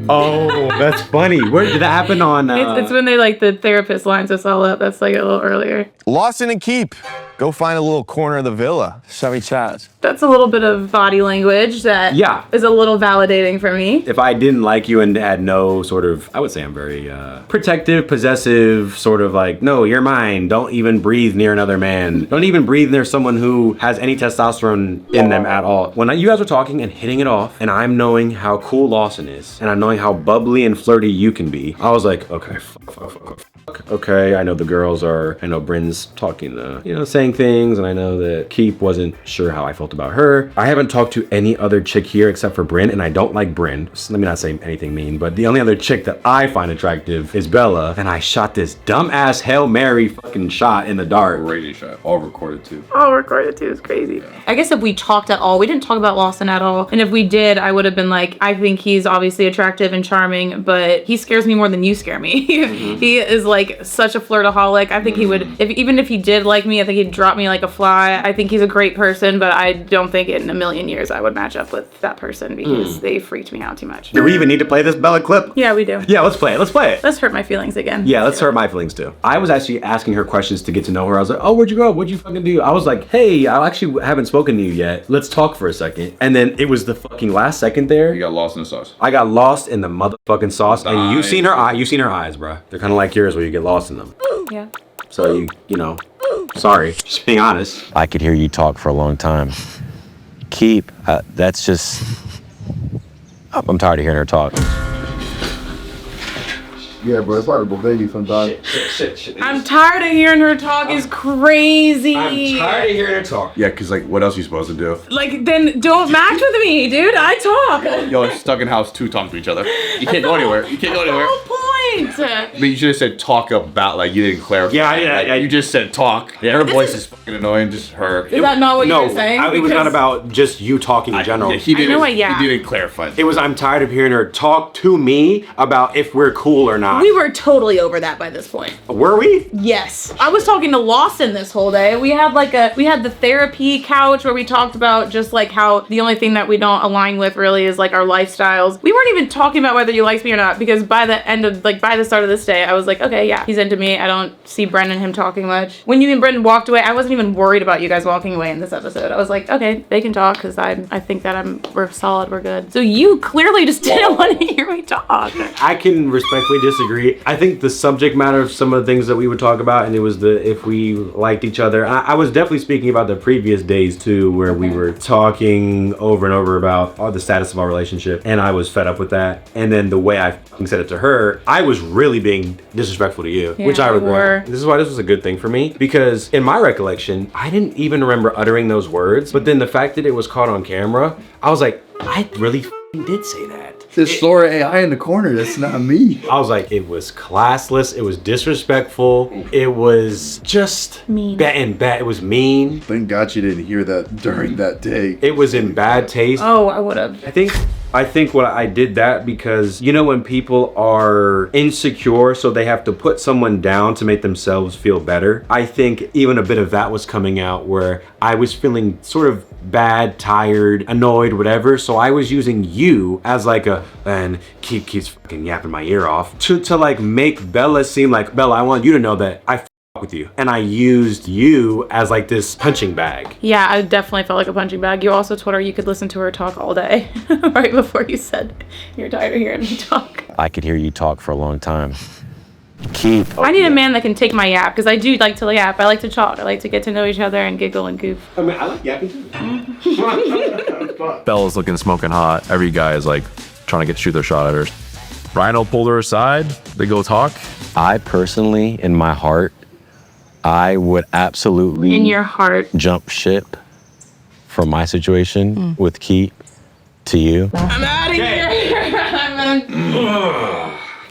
oh, that's funny. Where did that happen on? It's when they like the therapist lines us all up. That's like a little earlier. Lawson and Keep. Go find a little corner of the villa. Shall we chat? That's a little bit of body language that Yeah. is a little validating for me. If I didn't like you and had no sort of, I would say I'm very protective, possessive, sort of like, no, you're mine. Don't even breathe near another man. Don't even breathe near someone who has any testosterone in them at all. When you guys were talking and hitting it off, and I'm knowing how cool Lawson is, and I'm knowing how bubbly and flirty you can be, I was like, okay, fuck. Okay, I know the girls are, I know Bryn's talking, saying things, and I know that Keep wasn't sure how I felt about her. I haven't talked to any other chick here except for Bryn, and I don't like Bryn. So let me not say anything mean, but the only other chick that I find attractive is Bella, and I shot this dumbass Hail Mary fucking shot in the dark. Crazy shot. All recorded too. All recorded too is crazy. I guess if we talked at all, we didn't talk about Lawson at all. And if we did, I would have been like, I think he's obviously attractive and charming, but he scares me more than you scare me. He is like such a flirtaholic. I think he would, even if he did like me, I think he'd drop me like a fly. I think he's a great person, but I don't think in a million years I would match up with that person because they freaked me out too much. Do we even need to play this Bella clip? Yeah, we do. Yeah, let's play it. Let's hurt my feelings again. Yeah, let's hurt my feelings too. I was actually asking her questions to get to know her. I was like, oh, where'd you go? What'd you fucking do? I was like, hey, I actually haven't spoken to you yet. Let's talk for a second. And then it was the fucking last second there. You got lost in the sauce. I got lost in the motherfucking sauce. And you've Nice. seen her eyes, bro. They're kind of like yours where you get lost in them. Yeah. So you know, sorry, just being honest. I could hear you talk for a long time. Keep, that's just, I'm tired of hearing her talk. Yeah, bro, it's hard to believe you sometimes. Shit. I'm tired of hearing her talk is crazy. I'm tired of hearing her talk. Yeah, because like, what else are you supposed to do? Like, then don't match with me, dude. I talk. Yo, stuck in house 2 talk to each other. You can't go anywhere. You can't go anywhere. Whole point. But you should have said talk about, like, you didn't clarify. Yeah. You just said talk. Yeah, her voice is fucking annoying, just her. Is that not what you No, were saying? it was not Because- about just you talking in general. Yeah, he didn't, I know, yeah. He didn't clarify. It was I'm tired of hearing her talk to me about if we're cool or not. We were totally over that by this point. Were we? Yes. I was talking to Lawson this whole day. We had the therapy couch where we talked about just like how the only thing that we don't align with really is like our lifestyles. We weren't even talking about whether you liked me or not because by the start of this day, I was like, okay, yeah, he's into me. I don't see Brendan and him talking much. When you and Brendan walked away, I wasn't even worried about you guys walking away in this episode. I was like, okay, they can talk because I think that we're solid, we're good. So you clearly just didn't want to hear me talk. I can respectfully disagree. I think the subject matter of some of the things that we would talk about, and it was if we liked each other. I was definitely speaking about the previous days too, where we were talking over and over about the status of our relationship, and I was fed up with that. And then the way I said it to her, I was really being disrespectful to you, which I you regret. were. This is why this was a good thing for me, because in my recollection, I didn't even remember uttering those words. But then the fact that it was caught on camera, I was like, I really did say that. There's Sora AI in the corner. That's not me. I was like, it was classless. It was disrespectful. It was just mean. Bad. It was mean. Thank God you didn't hear that during that day. It was in bad taste. Oh, I would have. I think what I did that because, you know, when people are insecure, so they have to put someone down to make themselves feel better. I think even a bit of that was coming out where I was feeling sort of bad, tired, annoyed, whatever. So I was using you as like and keeps fucking yapping my ear off to like make Bella seem like, Bella, I want you to know that I with you. And I used you as like this punching bag. Yeah, I definitely felt like a punching bag. You also told her you could listen to her talk all day right before you said you're tired of hearing me talk. I could hear you talk for a long time. I need a man that can take my yap because I do like to yap. I like to talk. I like to get to know each other and giggle and goof. I mean, I like yapping too. Bella's looking smoking hot. Every guy is like trying to shoot their shot at her. Rhino pulled her aside. They go talk. I personally, in my heart, I would absolutely in your heart jump ship from my situation with Keep to you. I'm out of here.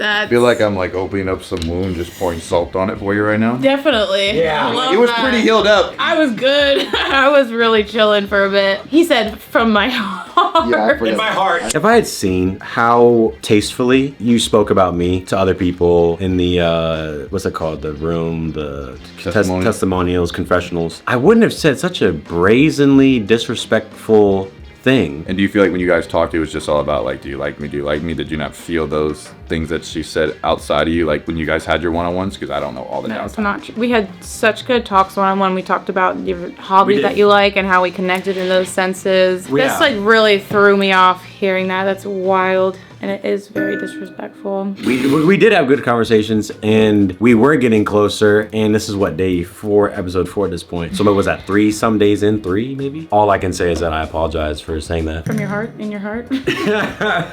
I feel like I'm like opening up some wound, just pouring salt on it for you right now. Definitely. Yeah. I love It was that. pretty healed up. I was good. I was really chilling for a bit. He said from my heart. Yeah, I forgot. In my heart. If I had seen how tastefully you spoke about me to other people in the, what's it called? The room, the testimonials, confessionals, I wouldn't have said such a brazenly disrespectful thing. And do you feel like when you guys talked, it was just all about like, do you like me? Do you like me? Did you not feel those things that she said outside of you, like when you guys had your one-on-ones? Because I don't know all the No, it's downtime. not true. We had such good talks one-on-one. We talked about your hobbies that you like and how we connected in those senses. Yeah. This like really threw me off hearing that. That's wild. And it is very disrespectful. We did have good conversations and we were getting closer, and this is what, day 4, episode 4 at this point. So what was that, 3 some days in? 3 maybe? All I can say is that I apologize for saying that. From your heart, in your heart.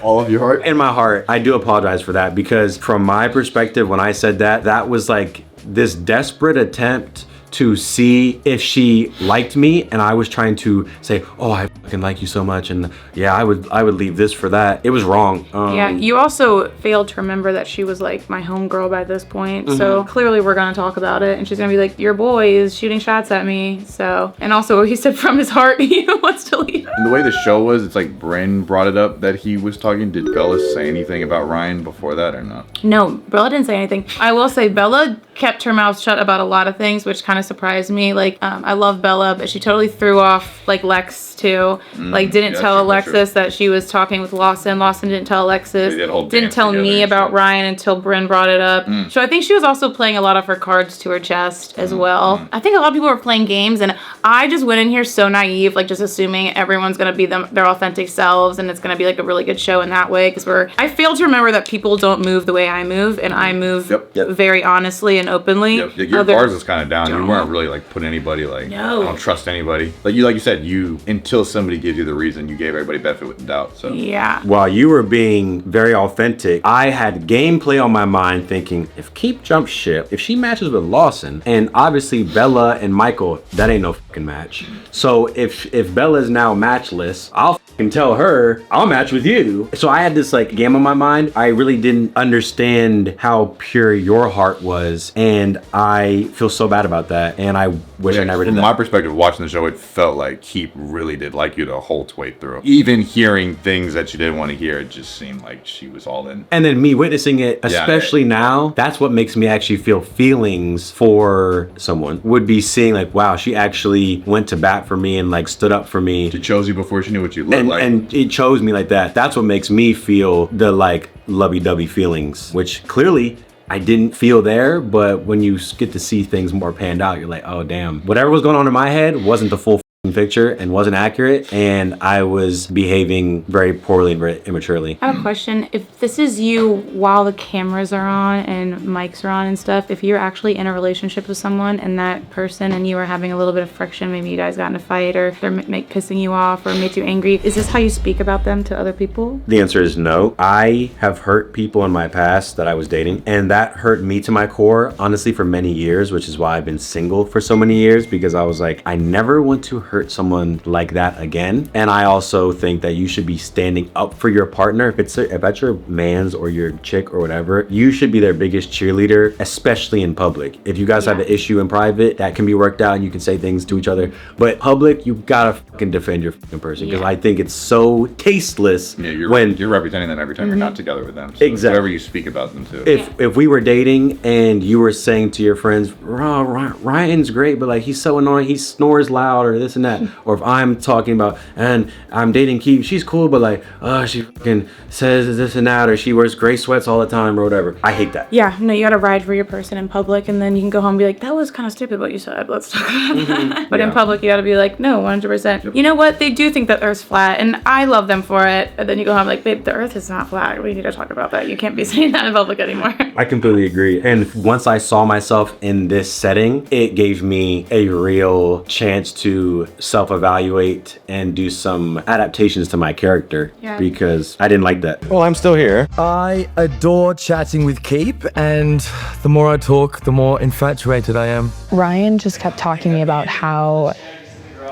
All of your heart? In my heart, I do apologize for that, because from my perspective, when I said that, that was like this desperate attempt to see if she liked me, and I was trying to say, oh, I fucking like you so much, and yeah, I would leave this for that. It was wrong. Yeah, you also failed to remember that she was like my homegirl by this point. So clearly we're gonna talk about it, and she's gonna be like, your boy is shooting shots at me. So, and also he said from his heart he wants to leave. And the way the show was, it's like Bryn brought it up that he was talking. Did Bella say anything about Ryan before that or not? No, Bella didn't say anything. I will say Bella kept her mouth shut about a lot of things, which kind of surprised me. Like, I love Bella, but she totally threw off like Lex too. knew. Like, didn't Yeah, tell true, Alexis that she was talking with Lawson. Lawson didn't tell Alexis. They did a whole Didn't dance tell together me and about stuff. Ryan until Bryn brought it up. So I think she was also playing a lot of her cards to her chest as well. I think a lot of people were playing games, and I just went in here so naive, like just assuming everyone's gonna be their authentic selves, and it's gonna be like a really good show in that way. Because I fail to remember that people don't move the way I move, and I move very honestly and openly. Your bars is kind of down. You weren't really like putting anybody like, No. I don't trust anybody. Like you said, you until somebody gives you the reason, you gave everybody benefit with the doubt. So Yeah. While you were being very authentic, I had gameplay on my mind thinking, if Keep jumps ship, if she matches with Lawson, and obviously Bella and Michael, that ain't no fucking match. So if Bella is now matchless, I'll fucking tell her, I'll match with you. So I had this like game on my mind. I really didn't understand how pure your heart was, and I feel so bad about that, and I wish I never did From that. my perspective, watching the show, it felt like Keep really did like you the whole way through. Even hearing things that you didn't want to hear, it just seemed like she was all in. And then me witnessing it, especially now, that's what makes me actually feel feelings for someone, would be seeing like, wow, she actually went to bat for me and like stood up for me. She chose you before she knew what you looked like. And it chose me like that. That's what makes me feel the like lovey-dovey feelings, which clearly I didn't feel there, but when you get to see things more panned out, you're like, oh damn. Whatever was going on in my head wasn't the full picture and wasn't accurate, and I was behaving very poorly and very immaturely. I have a question. If this is you while the cameras are on and mics are on and stuff, if you're actually in a relationship with someone and that person and you are having a little bit of friction, maybe you guys got in a fight or they're pissing you off or made you angry, is this how you speak about them to other people? The answer is no. I have hurt people in my past that I was dating, and that hurt me to my core, honestly, for many years, which is why I've been single for so many years, because I was like, I never want to hurt someone like that again. And I also think that you should be standing up for your partner. If that's your man's or your chick or whatever, you should be their biggest cheerleader, especially in public. If you guys have an issue in private, that can be worked out and you can say things to each other. But public, you gotta fucking defend your fucking person, because I think it's so tasteless you're representing them every time you're not together with them. So Exactly. Whatever you speak about them too. If we were dating and you were saying to your friends, Ryan's great, but like he's so annoying, he snores loud or this and that. Or if I'm talking about, and I'm dating Keith, she's cool, but like, she fucking says this and that, or she wears gray sweats all the time or whatever. I hate that. Yeah, no, you gotta ride for your person in public, and then you can go home and be like, that was kind of stupid what you said, let's talk about that. But in public, you gotta be like, no, 100%. You know what, they do think that Earth's flat, and I love them for it, and then you go home like, babe, the Earth is not flat, we need to talk about that. You can't be saying that in public anymore. I completely agree. And once I saw myself in this setting, it gave me a real chance to self-evaluate and do some adaptations to my character, because I didn't like that. Well, I'm still here. I adore chatting with Keep, and the more I talk, the more infatuated I am. Ryan just kept talking to me about how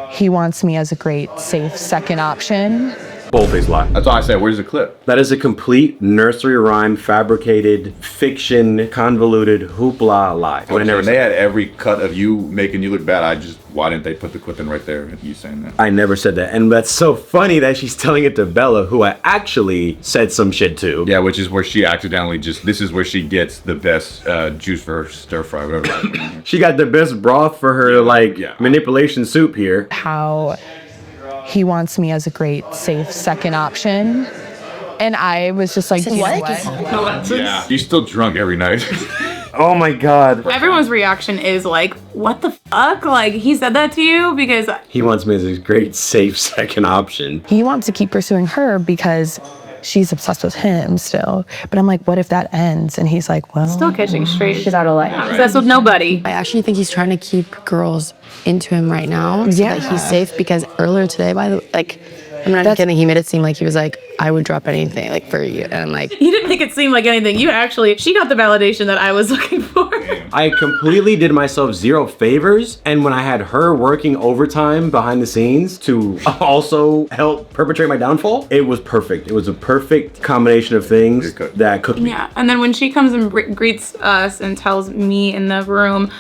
he wants me as a great, safe second option. Boldface lie. That's all I said. Where's the clip? That is a complete nursery rhyme, fabricated, fiction, convoluted, hoopla lie. When they had every cut of you making you look bad, why didn't they put the clip in right there? You saying that? I never said that. And that's so funny that she's telling it to Bella, who I actually said some shit to. Yeah, which is where she accidentally this is where she gets the best juice for her stir fry, whatever. She got the best broth for her, manipulation soup here. How he wants me as a great, safe second option. And I was just like, what? Yeah. She's still drunk every night. Oh my God. Everyone's reaction is like, what the fuck? Like, he said that to you? Because he wants me as a great, safe second option. He wants to keep pursuing her because she's obsessed with him still. But I'm like, what if that ends? And he's like, well, still catching straight. She's out of life. Obsessed with nobody. I actually think he's trying to keep girls into him right now so that he's safe, because earlier today, I'm not kidding, he made it seem like he was like, I would drop anything like for you. And I'm like, You didn't make it seem like anything. She got the validation that I was looking for. I completely did myself zero favors, and when I had her working overtime behind the scenes to also help perpetrate my downfall, it was perfect. It was a perfect combination of things that cooked me. Yeah, and then when she comes and greets us and tells me in the room,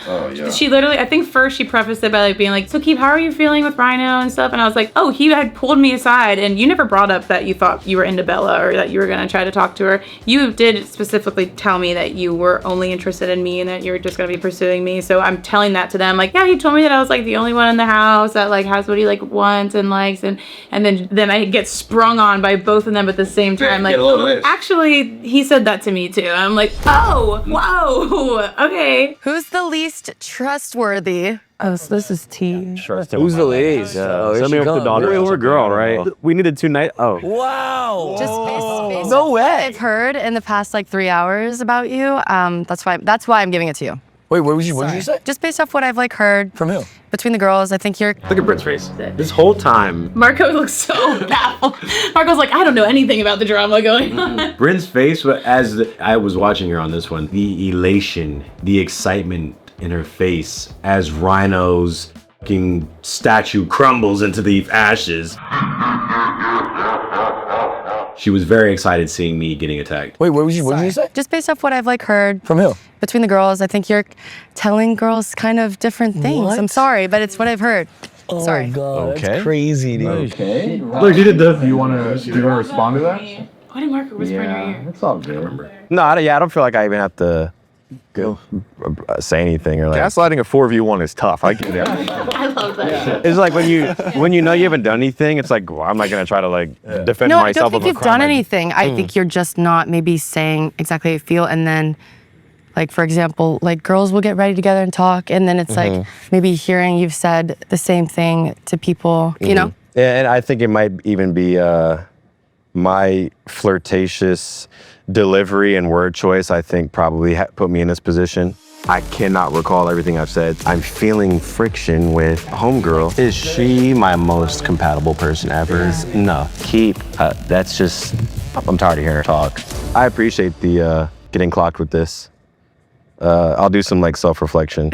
she literally, I think first she prefaced it by being like, so Keith, how are you feeling with Rhino and stuff? And I was like, oh, he had pulled me aside, and you never brought up that you thought you were into Bella or that you were gonna try to talk to her. You did specifically tell me that you were only interested in me and that you're just gonna be pursuing me. So I'm telling that to them, like, yeah, he told me that I was like the only one in the house that like has what he like wants and likes, and then I get sprung on by both of them at the same time. Like, actually, he said that to me too. I'm like, oh, whoa, okay. Who's the least trustworthy? Oh, so this is T. Who's the least? Send me up the daughter. We're a girl, right? We needed 2 nights. Oh. Wow. Just based No on way. what I've heard in the past like 3 hours about you. That's why I'm giving it to you. Wait, what did you say? Just based off what I've like heard From who? between the girls, I think you're. Look at Britt's face. This whole time, Marco looks so baffled. Marco's like, I don't know anything about the drama going on. Bryn's face, as I was watching her on this one, the elation, the excitement in her face as Rhino's fucking statue crumbles into the ashes. She was very excited seeing me getting attacked. Wait, what did you say? Just based off what I've like heard From who? between the girls, I think you're telling girls kind of different things. What? I'm sorry, but it's what I've heard. Sorry. God, Okay. that's crazy, dude. Okay. Look, you did the. Do you want to respond to that? Why did Marco whisper in her ear? It's all good. No, I don't feel like I even have to go say anything or like. Gaslighting a 4v1 is tough. I get it. I love that. It's like when you know you haven't done anything. It's like, well, I'm not gonna try to like defend No, I myself. don't think you've done anything. I think you're just not maybe saying exactly how you feel, and then, like for example, like girls will get ready together and talk, and then it's like maybe hearing you've said the same thing to people, you know? Yeah, and I think it might even be my flirtatious delivery and word choice. I think probably put me in this position. I cannot recall everything I've said. I'm feeling friction with homegirl. Is she my most compatible person ever? No. Keep. That's just. I'm tired of hearing her talk. I appreciate the getting clocked with this. I'll do some like self-reflection.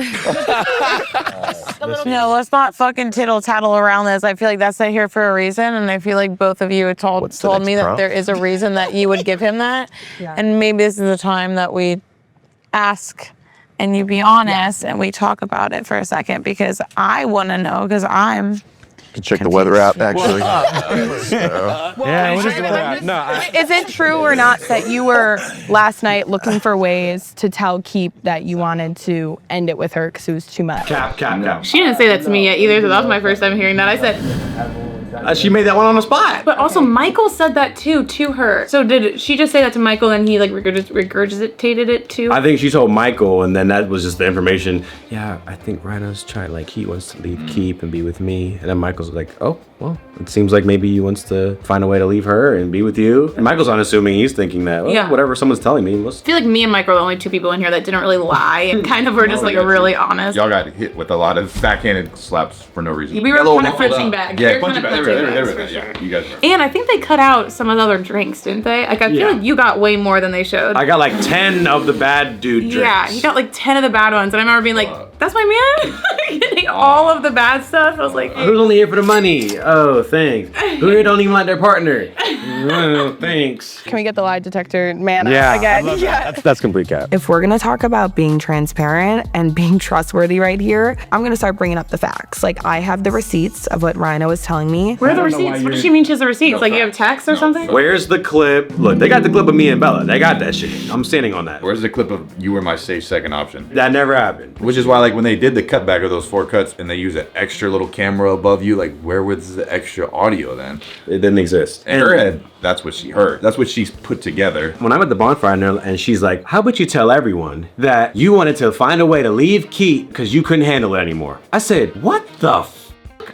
No, let's not fucking tittle tattle around this. I feel like that's not here for a reason, and I feel like both of you told me that there is a reason that you would give him that, and maybe this is the time that we ask and you be honest and we talk about it for a second, because I want to know, because I'm. Check the weather app, actually. Yeah, what is the weather app? No. Is it true or not that you were last night looking for ways to tell Keep that you wanted to end it with her because it was too much? Cap. She didn't say that to me yet either, so that was my first time hearing that. I said, She made that one on the spot. but also Michael said that too to her. So did she just say that to Michael and he like regurgitated it too? I think she told Michael, and then that was just the information. Yeah, I think Rhino's trying, like, he wants to leave Keep and be with me. And then Michael's like, oh, well, it seems like maybe he wants to find a way to leave her and be with you. And Michael's unassuming. He's thinking that, well, whatever someone's telling me. I feel like me and Michael are the only two people in here that didn't really lie and kind of were just like really honest. Y'all got hit with a lot of backhanded slaps for no reason. We were kind of punching back. Yeah, We were punching kind of back. punching bags, for Yeah, sure. you guys were. And I think they cut out some of the other drinks, didn't they? Like, I feel like you got way more than they showed. I got like 10 of the bad dude drinks. Yeah, he got like 10 of the bad ones. And I remember being like, that's my man? Getting all of the bad stuff. I was like, Who's only here for the money? Oh, thanks. Who here don't even like their partner? Oh, thanks. Can we get the lie detector man Yeah, up again? I love that. That's complete cap. If we're gonna talk about being transparent and being trustworthy right here, I'm gonna start bringing up the facts. Like, I have the receipts of what Rhino was telling me. where are the receipts? What does she mean she has the receipts? Like, you have text or something? Where's the clip? Look, they got the clip of me and Bella. They got that shit. I'm standing on that. Where's the clip of you were my safe second option? That never happened. Which is why, like, when they did the cutback of those 4 cuts and they use an extra little camera above you, like, where was the extra audio then? It didn't exist. In her head, that's what she heard. That's what she's put together. When I'm at the bonfire and she's like, how about you tell everyone that you wanted to find a way to leave Keith because you couldn't handle it anymore? I said, what the f?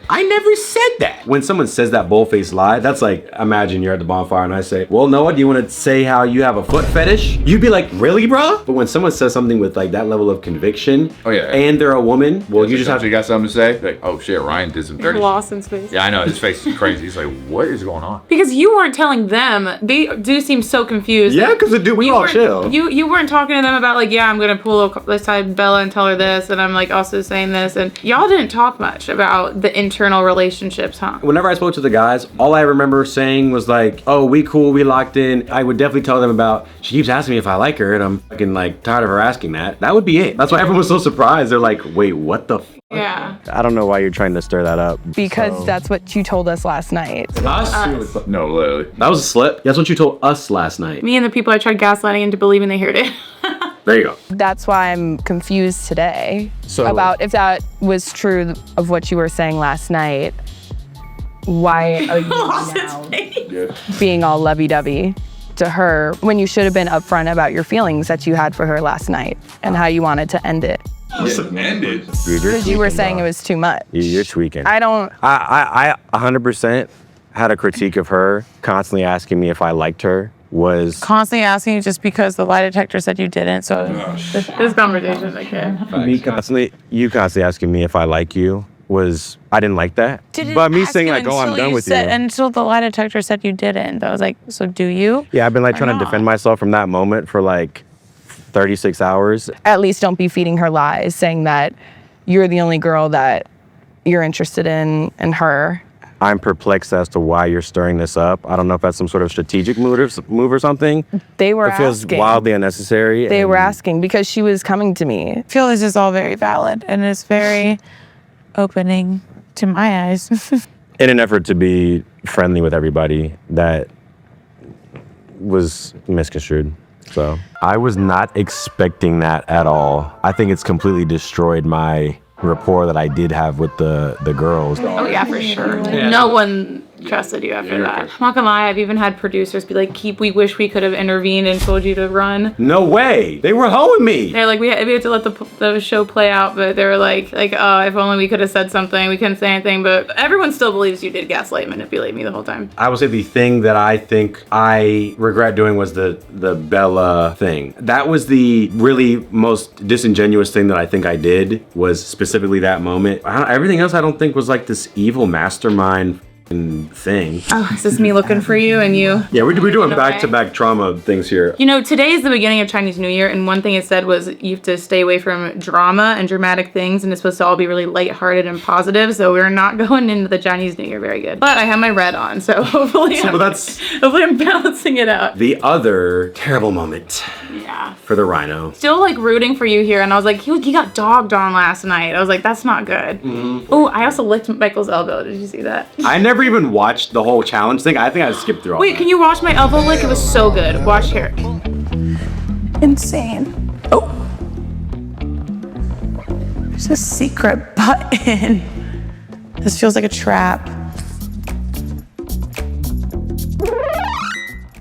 I never said that. When someone says that bull-faced lie, that's like, imagine you're at the bonfire and I say, well, Noah, do you want to say how you have a foot fetish? You'd be like, really, bro? But when someone says something with like that level of conviction, and they're a woman, well, you just have to. You got something to say? Like, oh shit, Ryan did some dirty. Lost in space. Yeah, I know. His face is crazy. He's like, what is going on? Because you weren't telling them. They do seem so confused. Yeah, because we all chill. You weren't talking to them about like, yeah, I'm gonna pull aside Bella and tell her this, and I'm like also saying this, and y'all didn't talk much about the internal relationships, huh? Whenever I spoke to the guys, all I remember saying was like, oh, we cool, we locked in. I would definitely tell them about, she keeps asking me if I like her, and I'm fucking like tired of her asking that. That would be it. That's why everyone was so surprised. They're like, wait, what the f? Yeah. I don't know why you're trying to stir that up. Because that's what you told us last night. No, literally. That was a slip. That's what you told us last night. Me and the people I tried gaslighting into believing they heard it. There you go. That's why I'm confused today about if that was true of what you were saying last night. Why are you now being all lovey-dovey to her when you should have been upfront about your feelings that you had for her last night and how you wanted to end it? End it? Because you were saying it was too much. You're tweaking. I 100% had a critique of her constantly asking me if I liked her. Was constantly asking you just because the lie detector said you didn't. So this conversation, you constantly asking me if I like you. I didn't like that. But me saying like, oh, I'm done with you. Until the lie detector said you didn't. I was like, so do you? Yeah, I've been like trying to defend myself from that moment for like 36 hours. At least don't be feeding her lies, saying that you're the only girl that you're interested in her. I'm perplexed as to why you're stirring this up. I don't know if that's some sort of strategic move or something. They were asking. It feels wildly unnecessary. They were asking because she was coming to me. I feel this is all very valid and it's very opening to my eyes. In an effort to be friendly with everybody, that was misconstrued. So I was not expecting that at all. I think it's completely destroyed my rapport that I did have with the girls. Oh yeah, for sure. Yeah. No one trusted you after that. I'm not gonna lie, I've even had producers be like, we wish we could have intervened and told you to run. No way. They were hoeing me. They're like, we had to let the show play out, but they were like, oh, if only we could have said something. We couldn't say anything, but everyone still believes you did gaslight and manipulate me the whole time. I would say the thing that I think I regret doing was the Bella thing. That was the really most disingenuous thing that I think I did, was specifically that moment. Everything else I don't think was like this evil mastermind thing. Oh, is this me looking for you and you? Yeah, we're doing back-to-back trauma things here. You know, today is the beginning of Chinese New Year, and one thing it said was you have to stay away from drama and dramatic things, and it's supposed to all be really lighthearted and positive, so we're not going into the Chinese New Year very good. But I have my red on, so hopefully I'm balancing it out. The other terrible moment. Yeah. For the Rhino. Still like rooting for you here, and I was like, he got dogged on last night. I was like, that's not good. Mm-hmm. Oh, I also licked Michael's elbow. Did you see that? I never even watched the whole challenge thing. I think I skipped through all Wait, can you watch my elbow lick? It was so good. Watch here. Insane. Oh. There's a secret button. This feels like a trap.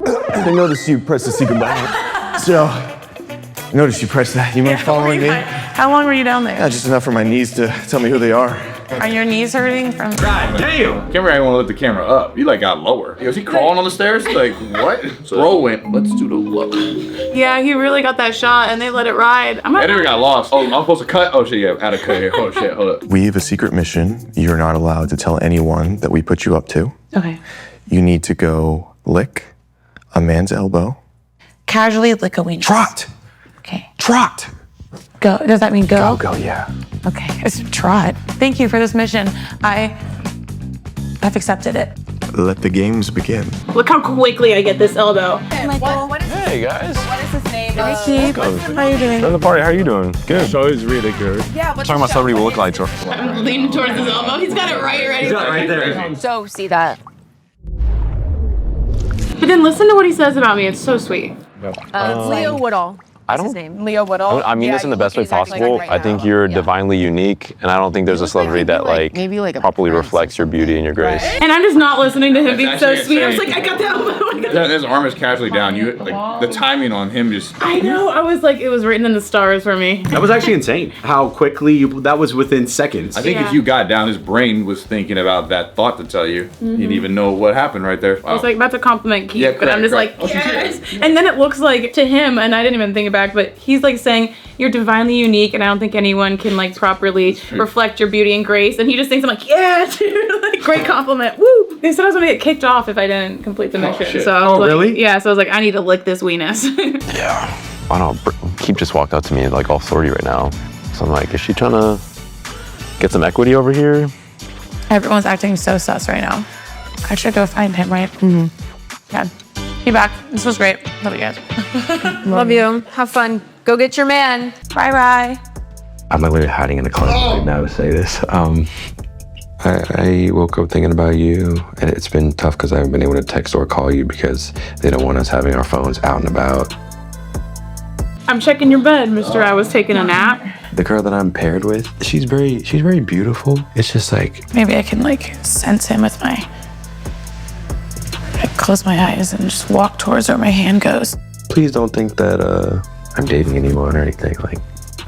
I noticed you pressed the secret button. So, I noticed you pressed that. You mind following me? How long were you down there? Yeah, just enough for my knees to tell me who they are. Are your knees hurting from? God damn! Camera ain't want to lift the camera up. You like got lower. Was he crawling on the stairs? Like what? Bro went, let's do the low. Yeah, he really got that shot, and they let it ride. I never got lost. Oh, I'm supposed to cut? Oh shit, yeah, out of cut here. Oh shit, hold up. We have a secret mission you're not allowed to tell anyone that we put you up to. Okay. You need to go lick a man's elbow. Casually lick a wiener. Trot! Okay. Trot! Go. Does that mean go? Go, yeah. Okay. It's trot. Thank you for this mission. I've accepted it. Let the games begin. Look how quickly I get this elbow. Hey guys. What is his name? Hi, Keith. How are you doing? How's the party? How are you doing? Good. Show is really good. Yeah, Talking about celebrity will look like. I'm leaning towards his elbow. He's got it right ready. He's got it right there. So see that. But then listen to what he says about me. It's so sweet. It's Leo Woodall. I don't. His name. Leo Woodall. I mean this in the best way exactly possible. like I think you're divinely unique, and I don't think there's a celebrity that maybe like a properly reflects your beauty and your grace. And I'm just not listening to him being so actually sweet. I was insane. like, I got the elbow. His arm is casually down. You like the timing on him just. I know. I was like, it was written in the stars for me. That was actually insane. How quickly that was within seconds. I think if you got down, his brain was thinking about that thought to tell you. You didn't even know what happened right there. Wow. I was like about to compliment Keith, Yeah, but I'm just correct. like, yes. And then it looks like to him, and I didn't even think it back, but he's like saying, you're divinely unique, and I don't think anyone can like properly reflect your beauty and grace. And he just thinks, I'm like, yeah, dude, like, great compliment. Woo! They said I was gonna get kicked off if I didn't complete the mission. shit. So I was like, really? Yeah, so I was like, I need to lick this weenus. Yeah. I don't know. Keep just walked up to me like all authority right now. So I'm like, is she trying to get some equity over here? Everyone's acting so sus right now. I should go find him, right? Mm-hmm. Yeah. Be back. This was great. Love you guys. Love you. Have fun. Go get your man. Bye bye. I'm like literally hiding in the closet right now to say this. I woke up thinking about you, and it's been tough because I haven't been able to text or call you because they don't want us having our phones out and about. I'm checking your bed, mister. I was taking a nap. The girl that I'm paired with, she's very beautiful. It's just like, Maybe I can like sense him with my... I close my eyes and just walk towards where my hand goes. please don't think that I'm dating anyone or anything. Like,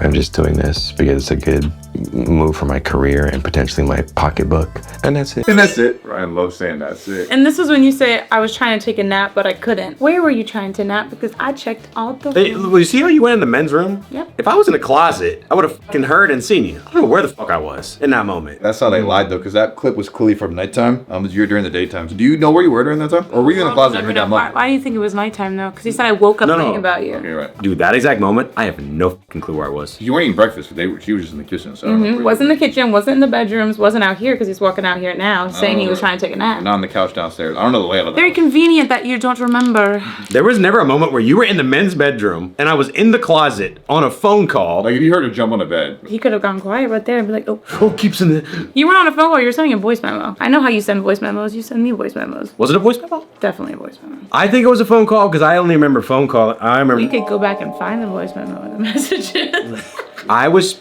I'm just doing this because it's a good move for my career and potentially my pocketbook. And that's it. And that's it. Ryan loves saying that's it. And this is when you say, I was trying to take a nap, but I couldn't. Where were you trying to nap? Because I checked all the Hey, you see how you went in the men's room? Yep. If I was in a closet, I would have fucking heard and seen you. I don't know where the fuck I was in that moment. That's how they lied though, because that clip was clearly from nighttime. You were during the daytime. So do you know where you were during that time? Or were you in the closet every damn moment? Why do you think it was nighttime though? Because he said I woke up thinking about you. Okay, right. Dude, that exact moment, I have no fucking clue where I was. You weren't eating breakfast. She was just in the kitchen. So I don't know. Wasn't in the kitchen, wasn't in the bedrooms, wasn't out here because he's walking out here now saying he was trying to take a nap. Not on the couch downstairs. I don't know the layout of that. Very convenient that you don't remember. There was never a moment where you were in the men's bedroom and I was in the closet on a phone call. Like if you heard her jump on the bed. He could have gone quiet right there and be like, oh. Who keeps in the... You weren't on a phone call, you were sending a voice memo. I know how you send voice memos. You send me voice memos. Was it a voice memo? Definitely a voice memo. I think it was a phone call because I only remember phone call. I remember... We could go back and find the voice memo in the messages. I was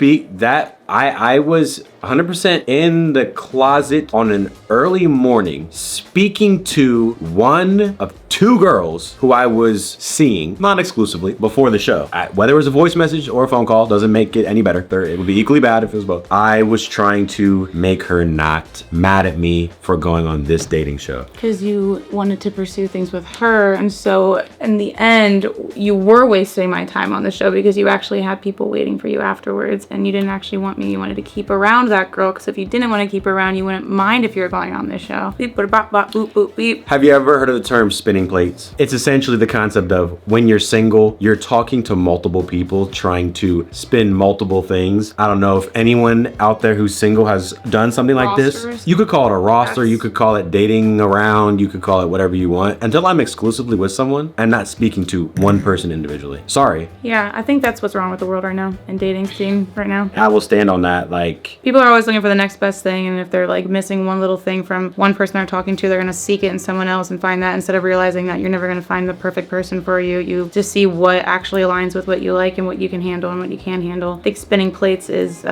I was 100% in the closet on an early morning speaking to one of two girls who I was seeing, not exclusively, before the show. Whether it was a voice message or a phone call doesn't make it any better. It would be equally bad if it was both. I was trying to make her not mad at me for going on this dating show. Because you wanted to pursue things with her, and so in the end, you were wasting my time on the show because you actually had people waiting for you afterwards, and you didn't actually want me. You wanted to keep around that girl, because if you didn't want to keep her around, you wouldn't mind if you were going on this show. Beep, boop, bop, bop, boop, boop, beep. Have you ever heard of the term spinning plates? It's essentially the concept of when you're single, you're talking to multiple people, trying to spin multiple things. I don't know if anyone out there who's single has done something like this. You could call it a roster, you could call it dating around, you could call it whatever you want, until I'm exclusively with someone and not speaking to one person individually. Sorry. Yeah, I think that's what's wrong with the world right now and dating scene right now. I will stand on that. Like, people are always looking for the next best thing, and if they're like missing one little thing from one person they're talking to, they're gonna seek it in someone else and find that, instead of realizing that you're never gonna find the perfect person for you. You just see what actually aligns with what you like and what you can handle and what you can't handle. I think spinning plates is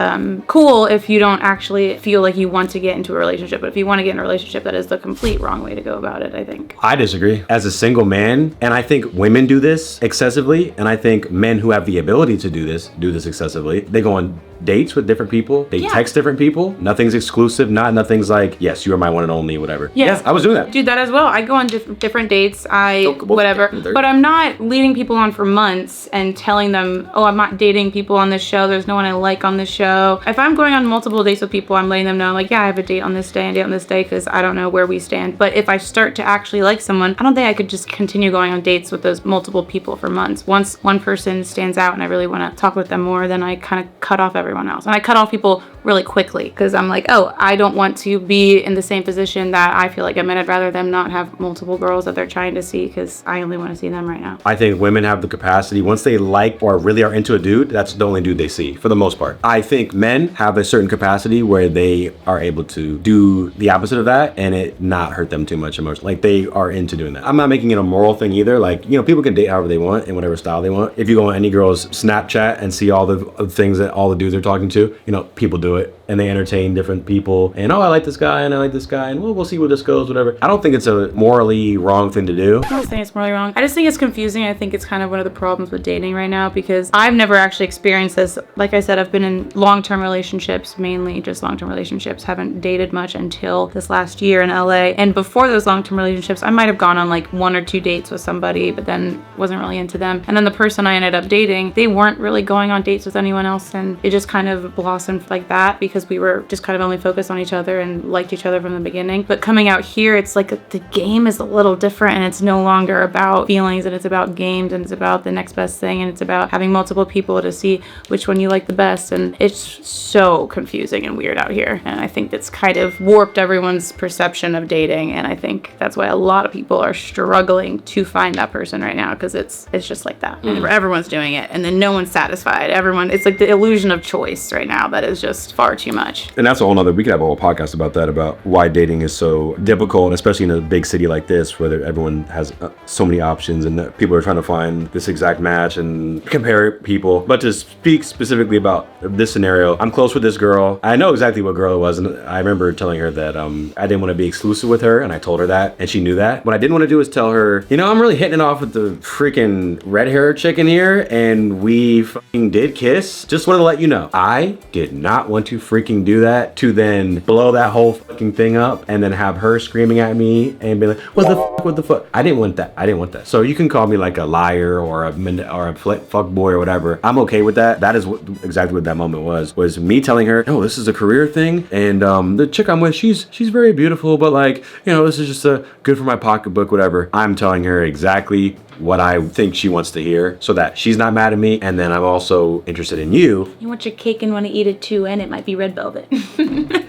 cool if you don't actually feel like you want to get into a relationship, but if you want to get in a relationship, that is the complete wrong way to go about it, I think. I disagree. As a single man, and I think women do this excessively, and I think men who have the ability to do this excessively. They go on dates with different people. They text different people. Nothing's exclusive. Nothing's like, yes, you are my one and only, whatever. Yes. Yeah, I was doing that. Do that as well. I go on different dates. Whatever. But I'm not leading people on for months and telling them, oh, I'm not dating people on this show. There's no one I like on this show. If I'm going on multiple dates with people, I'm letting them know, like, yeah, I have a date on this day and date on this day because I don't know where we stand. But if I start to actually like someone, I don't think I could just continue going on dates with those multiple people for months. Once one person stands out and I really want to talk with them more, then I kind of cut off everyone else. And I cut off people really quickly because I'm like, oh, I don't want to be in the same position that I feel like I'm in. I'd rather them not have multiple girls that they're trying to see because I only want to see them right now. I think women have the capacity, once they like or really are into a dude, that's the only dude they see for the most part. I think men have a certain capacity where they are able to do the opposite of that and it not hurt them too much emotionally. Like, they are into doing that. I'm not making it a moral thing either. Like, you know, people can date however they want in whatever style they want. If you go on any girl's Snapchat and see all the things that all the dudes are talking to, you know, people do it and they entertain different people and, oh, I like this guy and I like this guy and we'll see where this goes, whatever. I don't think it's a morally wrong thing to do. I don't think it's morally wrong. I just think it's confusing. I think it's kind of one of the problems with dating right now because I've never actually experienced this. Like I said, I've been in long-term relationships, mainly just long-term relationships. Haven't dated much until this last year in LA. And before those long-term relationships, I might have gone on like 1 or 2 dates with somebody, but then wasn't really into them. And then the person I ended up dating, they weren't really going on dates with anyone else, and it just kind of blossomed like that because we were just kind of only focused on each other and liked each other from the beginning. But coming out here, it's like the game is a little different and it's no longer about feelings and it's about games and it's about the next best thing and it's about having multiple people to see which one you like the best, and it's so confusing and weird out here. And I think it's kind of warped everyone's perception of dating, and I think that's why a lot of people are struggling to find that person right now because it's just like that. And everyone's doing it and then no one's satisfied. It's like the illusion of choice right now that is just far too much. And that's a whole nother, we could have a whole podcast about that, about why dating is so difficult, especially in a big city like this where everyone has so many options and that people are trying to find this exact match and compare people. But to speak specifically about this scenario, I'm close with this girl. I know exactly what girl it was, and I remember telling her that I didn't want to be exclusive with her, and I told her that, and she knew that. What I didn't want to do is tell her, you know, I'm really hitting it off with the freaking red-haired chick in here, and we fucking did kiss. Just wanted to let you know, I did not want to freaking do that, to then blow that whole fucking thing up and then have her screaming at me and be like, what the fuck? I didn't want that. So you can call me like a liar or a fuck boy or whatever. I'm okay with that. That is exactly what that moment was me telling her, no, this is a career thing, and the chick I'm with, she's very beautiful, but like, you know, this is just good for my pocketbook, whatever. I'm telling her exactly what I think she wants to hear so that she's not mad at me, and then I'm also interested in you. You want your cake and want to eat it too, and it might be red velvet.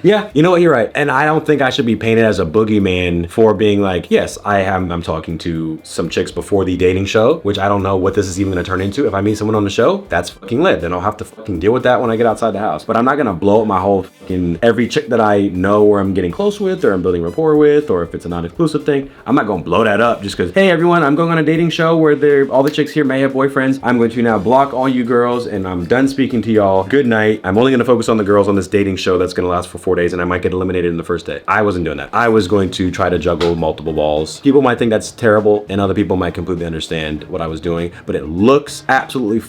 Yeah, you know what, you're right. And I don't think I should be painted as a boogeyman for being like, yes, I'm talking to some chicks before the dating show, which I don't know what this is even gonna turn into. If I meet someone on the show, that's fucking lit. Then I'll have to fucking deal with that when I get outside the house. But I'm not gonna blow up my whole fucking, every chick that I know or I'm getting close with or I'm building rapport with, or if it's a non-exclusive thing, I'm not gonna blow that up just because, hey everyone, I'm going on a dating show where all the chicks here may have boyfriends. I'm going to now block all you girls and I'm done speaking to y'all. Good night. I'm only gonna focus on the girls on this dating show that's gonna last for 4 days and I might get eliminated in the first day. I wasn't doing that. I was going to try to juggle multiple balls. People might think that's terrible and other people might completely understand what I was doing, but it looks absolutely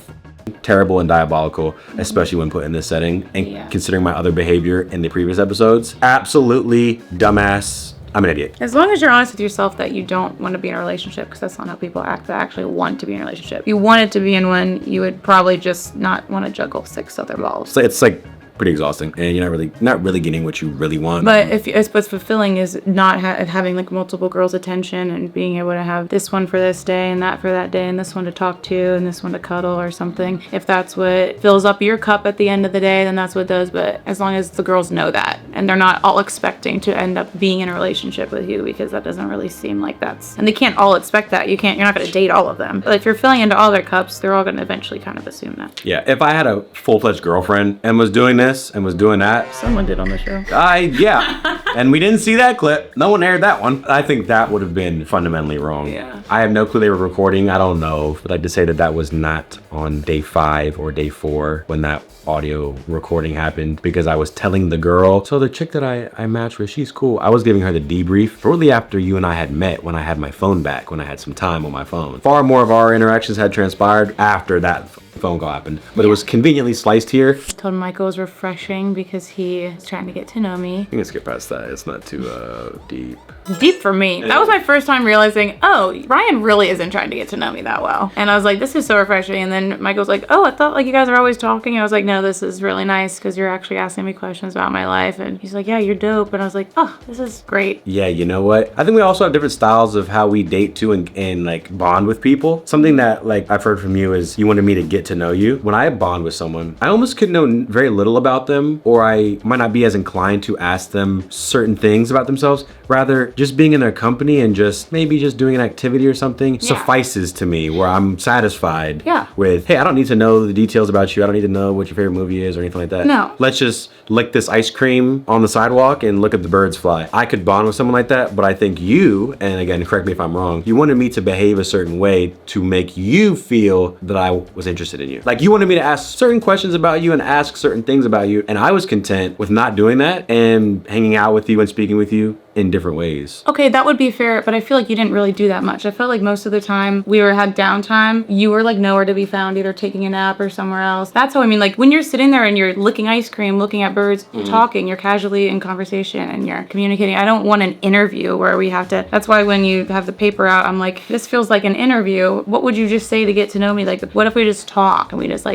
terrible and diabolical, especially when put in this setting and considering my other behavior in the previous episodes. Absolutely dumbass. I'm an idiot. As long as you're honest with yourself that you don't want to be in a relationship, because that's not how people act that actually want to be in a relationship. If you wanted to be in one, you would probably just not want to juggle 6 other balls. So it's like pretty exhausting and you're not really getting what you really want. But what's fulfilling is not having like multiple girls' attention and being able to have this one for this day and that for that day and this one to talk to and this one to cuddle or something. If that's what fills up your cup at the end of the day, then that's what it does. But as long as the girls know that and they're not all expecting to end up being in a relationship with you, because that doesn't really seem like and they can't all expect that. You're not going to date all of them. But if you're filling into all their cups, they're all going to eventually kind of assume that. Yeah, if I had a full-fledged girlfriend and was doing this and was doing that. Someone did on the show. Yeah. And we didn't see that clip. No one aired that one. I think that would have been fundamentally wrong. Yeah. I have no clue they were recording. I don't know. But I'd like to say that was not on day 5 or day 4 when that audio recording happened, because I was telling the girl, so the chick that I matched with, she's cool. I was giving her the debrief shortly after you and I had met, when I had my phone back, when I had some time on my phone. Far more of our interactions had transpired after that phone call happened, but it was conveniently sliced here. I told Michael it was refreshing because he is trying to get to know me. You can skip past that. It's not too deep. Deep for me. That was my first time realizing, oh, Ryan really isn't trying to get to know me that well. And I was like, this is so refreshing. And then Michael's like, oh, I thought like you guys are always talking. And I was like, no, this is really nice because you're actually asking me questions about my life. And he's like, yeah, you're dope. And I was like, oh, this is great. Yeah, you know what? I think we also have different styles of how we date too and like bond with people. Something that like I've heard from you is you wanted me to get to know you. When I bond with someone, I almost could know very little about them, or I might not be as inclined to ask them certain things about themselves. Rather, just being in their company and just maybe just doing an activity or something suffices to me, where I'm satisfied with, hey, I don't need to know the details about you. I don't need to know what your favorite movie is or anything like that. No. Let's just lick this ice cream on the sidewalk and look at the birds fly. I could bond with someone like that, but I think you, and again, correct me if I'm wrong, you wanted me to behave a certain way to make you feel that I was interested in you. Like you wanted me to ask certain questions about you and ask certain things about you, and I was content with not doing that and hanging out with you and speaking with you in different ways. Okay, that would be fair, but I feel like you didn't really do that much. I felt like most of the time we had downtime, you were like nowhere to be found, either taking a nap or somewhere else. That's how I mean, like when you're sitting there and you're licking ice cream, looking at birds, you're talking, you're casually in conversation and you're communicating. I don't want an interview where we have to, that's why when you have the paper out, I'm like, this feels like an interview. What would you just say to get to know me? Like, what if we just talk and we just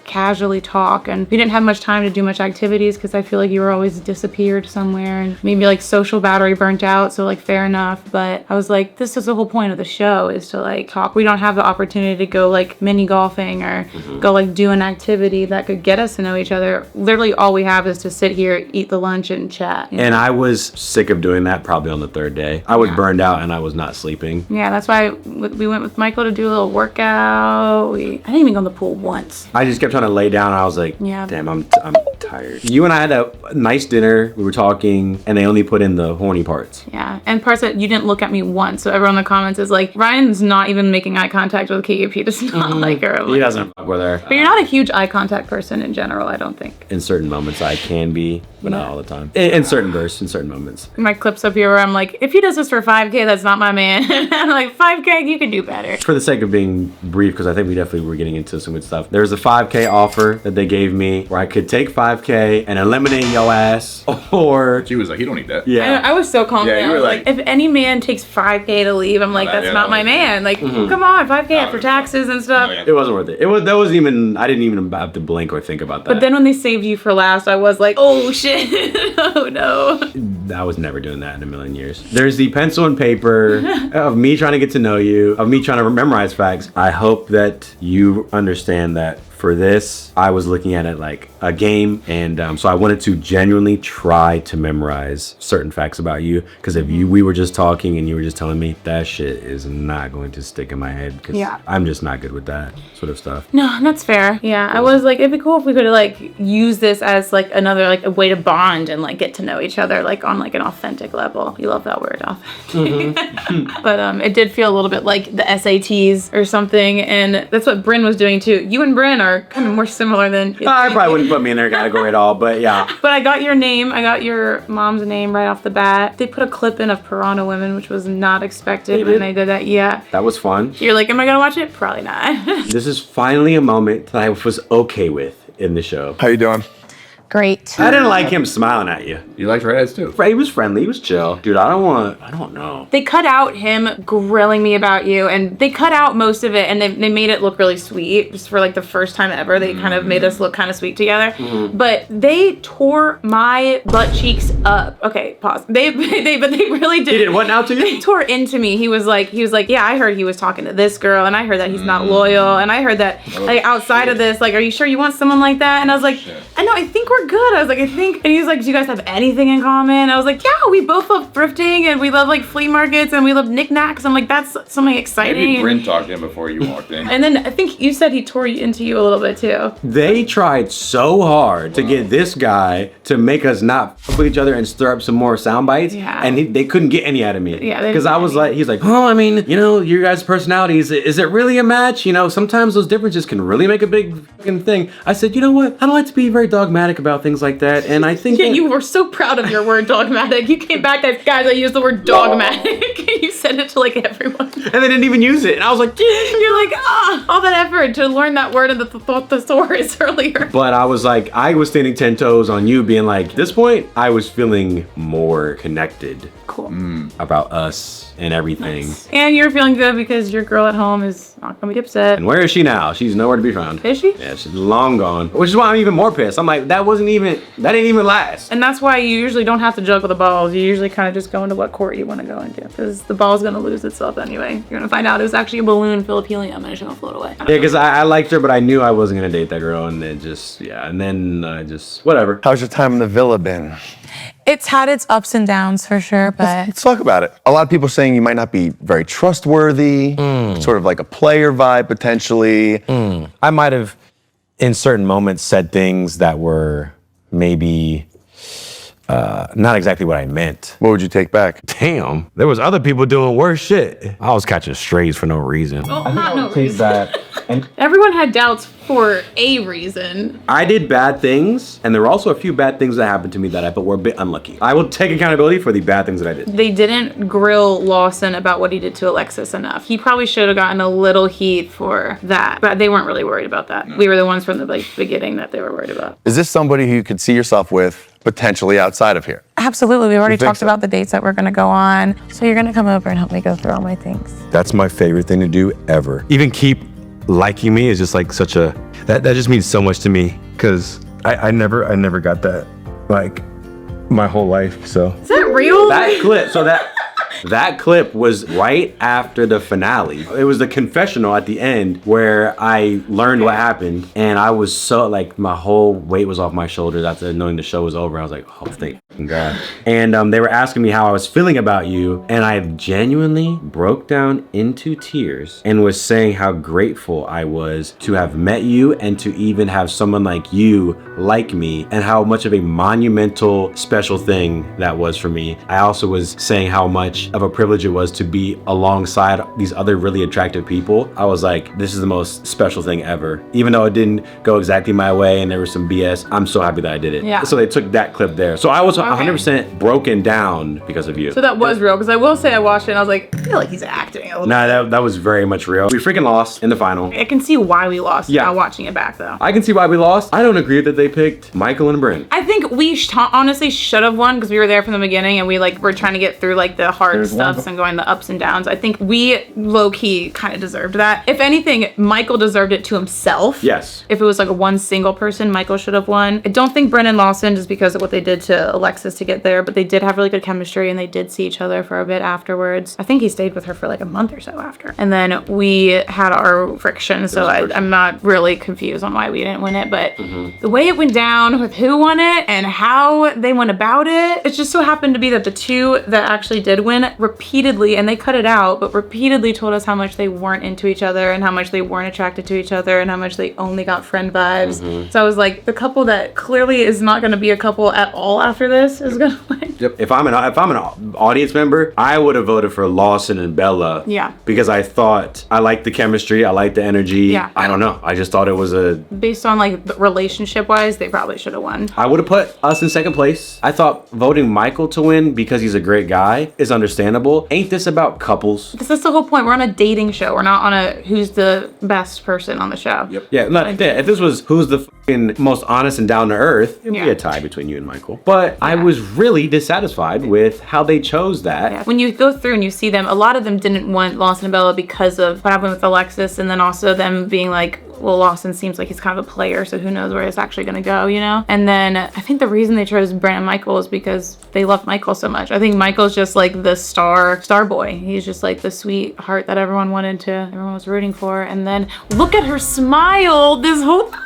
casually talk, and we didn't have much time to do much activities because I feel like you were always disappeared somewhere, and maybe like social battery burnt out, so like fair enough. But I was like, this is the whole point of the show, is to like talk. We don't have the opportunity to go like mini golfing or go like do an activity that could get us to know each other. Literally all we have is to sit here, eat the lunch, and chat. And I was sick of doing that probably on the third day. I was burned out and I was not sleeping. Yeah, that's why we went with Michael to do a little workout. I didn't even go in the pool once. I just kept trying to lay down and I was like, yeah, damn, I'm tired. You and I had a nice dinner. We were talking and they only put in the horny parts. Yeah, and parts that you didn't look at me once. So everyone in the comments is like, Ryan's not even making eye contact with Kate. He does not like her. He doesn't fuck with her. But you're not a huge eye contact person in general, I don't think. In certain moments I can be, but not all the time. In certain bursts, in certain moments. My clips up here where I'm like, if he does this for 5K, that's not my man. I'm like, 5K, you could do better. For the sake of being brief, because I think we definitely were getting into some good stuff. There was a 5K offer that they gave me where I could take 5K and eliminate your ass, or... She was like, you don't need that. Yeah. I was so confident. Yeah, you were I was like, if any man takes 5K to leave, I'm like, that's not my man. Like, come on, 5K after taxes and stuff. It wasn't worth it. That wasn't even, I didn't even have to blink or think about that. But then when they saved you for last, I was like, oh shit, oh no. I was never doing that in a million years. There's the pencil and paper of me trying to get to know you, of me trying to memorize facts. I hope that you understand that for this, I was looking at it like a game, and so I wanted to genuinely try to memorize certain facts about you, because if we were just talking and you were just telling me, that shit is not going to stick in my head, because I'm just not good with that sort of stuff. No, that's fair. Yeah, I was like, it'd be cool if we could like use this as like another like a way to bond and like get to know each other like on like an authentic level. You love that word, authentic. But it did feel a little bit like the SATs or something, and that's what Bryn was doing too. You and Bryn are kind of more similar than... I probably wouldn't put me in their category at all, but yeah. But I got your name. I got your mom's name right off the bat. They put a clip in of Piranha Women, which was not expected when they did that. Yeah. That was fun. You're like, am I going to watch it? Probably not. This is finally a moment that I was okay with in the show. How you doing? Great. I didn't like him smiling at you. You liked redheads too. He was friendly. He was chill. Dude, I don't know. They cut out him grilling me about you, and they cut out most of it, and they made it look really sweet. Just for like the first time ever, they kind of made us look kind of sweet together. But they tore my butt cheeks up. Okay, pause. But they really did. He did what now to you? They tore into me. He was like, yeah, I heard he was talking to this girl, and I heard that he's not loyal, and I heard that like outside of this, like, are you sure you want someone like that? And I was like, I know, I think we're good. I was like, I think, and he's like, do you guys have anything in common? I was like, yeah, we both love thrifting, and we love like flea markets, and we love knickknacks. I'm like, that's something exciting. Maybe Bryn talked to him before you walked in. And then I think you said he tore into you a little bit too. They tried so hard to get this guy to make us not fuck with each other and stir up some more sound bites, and they couldn't get any out of me. Yeah, because I was like, he's like, oh, I mean, you know, your guys' personalities, is it really a match? You know, sometimes those differences can really make a big fucking thing. I said, you know what? I don't like to be very dogmatic about things like that, and I think you were so proud of your word dogmatic. You came back as, guys, I used the word dogmatic. You said it to like everyone. And they didn't even use it. And I was like, you're like, all that effort to learn that word in the thesaurus earlier. But I was like, I was standing 10 toes on you being like, at this point, I was feeling more connected. Cool. About us and everything. Nice. And you're feeling good because your girl at home is not gonna be upset. And where is she now? She's nowhere to be found. Is she? Yeah, she's long gone. Which is why I'm even more pissed. I'm like, that didn't even last. And that's why you usually don't have to juggle the balls. You usually kind of just go into what court you want to go into, because the ball's gonna lose itself anyway. You're gonna find out it was actually a balloon full of helium and it's gonna float away. Yeah, because I liked her, but I knew I wasn't gonna date that girl, and then whatever. How's your time in the villa been? It's had its ups and downs for sure, but... Let's talk about it. A lot of people saying you might not be very trustworthy, sort of like a player vibe potentially. I might have, in certain moments, said things that were maybe not exactly what I meant. What would you take back? Damn, there was other people doing worse shit. I was catching strays for no reason. Oh, not no reason. Everyone had doubts for a reason. I did bad things, and there were also a few bad things that happened to me that I thought were a bit unlucky. I will take accountability for the bad things that I did. They didn't grill Lawson about what he did to Alexis enough. He probably should have gotten a little heat for that, but they weren't really worried about that. We were the ones from the beginning that they were worried about. Is this somebody who you could see yourself with potentially outside of here? Absolutely. We already talked about the dates that we're going to go on. So you're going to come over and help me go through all my things. That's my favorite thing to do ever. Even keep liking me is just like such a, that just means so much to me, because I never got that like my whole life, so. Is that real? That clip, that clip was right after the finale. It was the confessional at the end where I learned what happened, and I was so like my whole weight was off my shoulders after knowing the show was over. I was like, oh, thank God. And they were asking me how I was feeling about you, and I genuinely broke down into tears and was saying how grateful I was to have met you and to even have someone like you like me, and how much of a monumental, special thing that was for me. I also was saying how much of a privilege it was to be alongside these other really attractive people. I was like, this is the most special thing ever. Even though it didn't go exactly my way and there was some BS, I'm so happy that I did it. Yeah. So they took that clip there. So I was 100% broken down because of you. So that was real, because I will say I watched it and I was like, I feel like he's acting a little Nah, that was very much real. We freaking lost in the final. I can see why we lost now watching it back though. I can see why we lost. I don't agree that they picked Michael and Bryn. I think we honestly should have won because we were there from the beginning and we were trying to get through like the hard stuffs and going the ups and downs. I think we low-key kind of deserved that. If anything, Michael deserved it to himself. Yes. If it was like a one single person, Michael should have won. I don't think Bryn and Lawson, just because of what they did to Alexis to get there, but they did have really good chemistry and they did see each other for a bit afterwards. I think he stayed with her for like a month or so after. And then we had our friction, so I'm not really confused on why we didn't win it, but the way it went down with who won it and how they went about it, it just so happened to be that the two that actually did win repeatedly, and they cut it out, but repeatedly told us how much they weren't into each other and how much they weren't attracted to each other and how much they only got friend vibes. So I was like, the couple that clearly is not going to be a couple at all after this is going to win. Yep. If I'm an audience member, I would have voted for Lawson and Bella. Yeah. Because I thought I liked the chemistry, I liked the energy. Yeah. I don't know. I just thought it was based on like relationship wise, they probably should have won. I would have put us in second place. I thought voting Michael to win because he's a great guy is understandable. Ain't this about couples? Because that's the whole point. We're on a dating show. We're not on a who's the best person on the show. Yep. Yeah. If this was who's the most honest and down to earth, it'd be a tie between you and Michael. But I was really dissatisfied with how they chose that. Yeah. When you go through and you see them, a lot of them didn't want Lawson and Bella because of what happened with Alexis, and then also them being like, well, Lawson seems like he's kind of a player, so who knows where it's actually going to go, you know? And then I think the reason they chose Brent and Michael is because they love Michael so much. I think Michael's just like the star boy. He's just like the sweetheart that everyone was rooting for. And then look at her smile this whole time.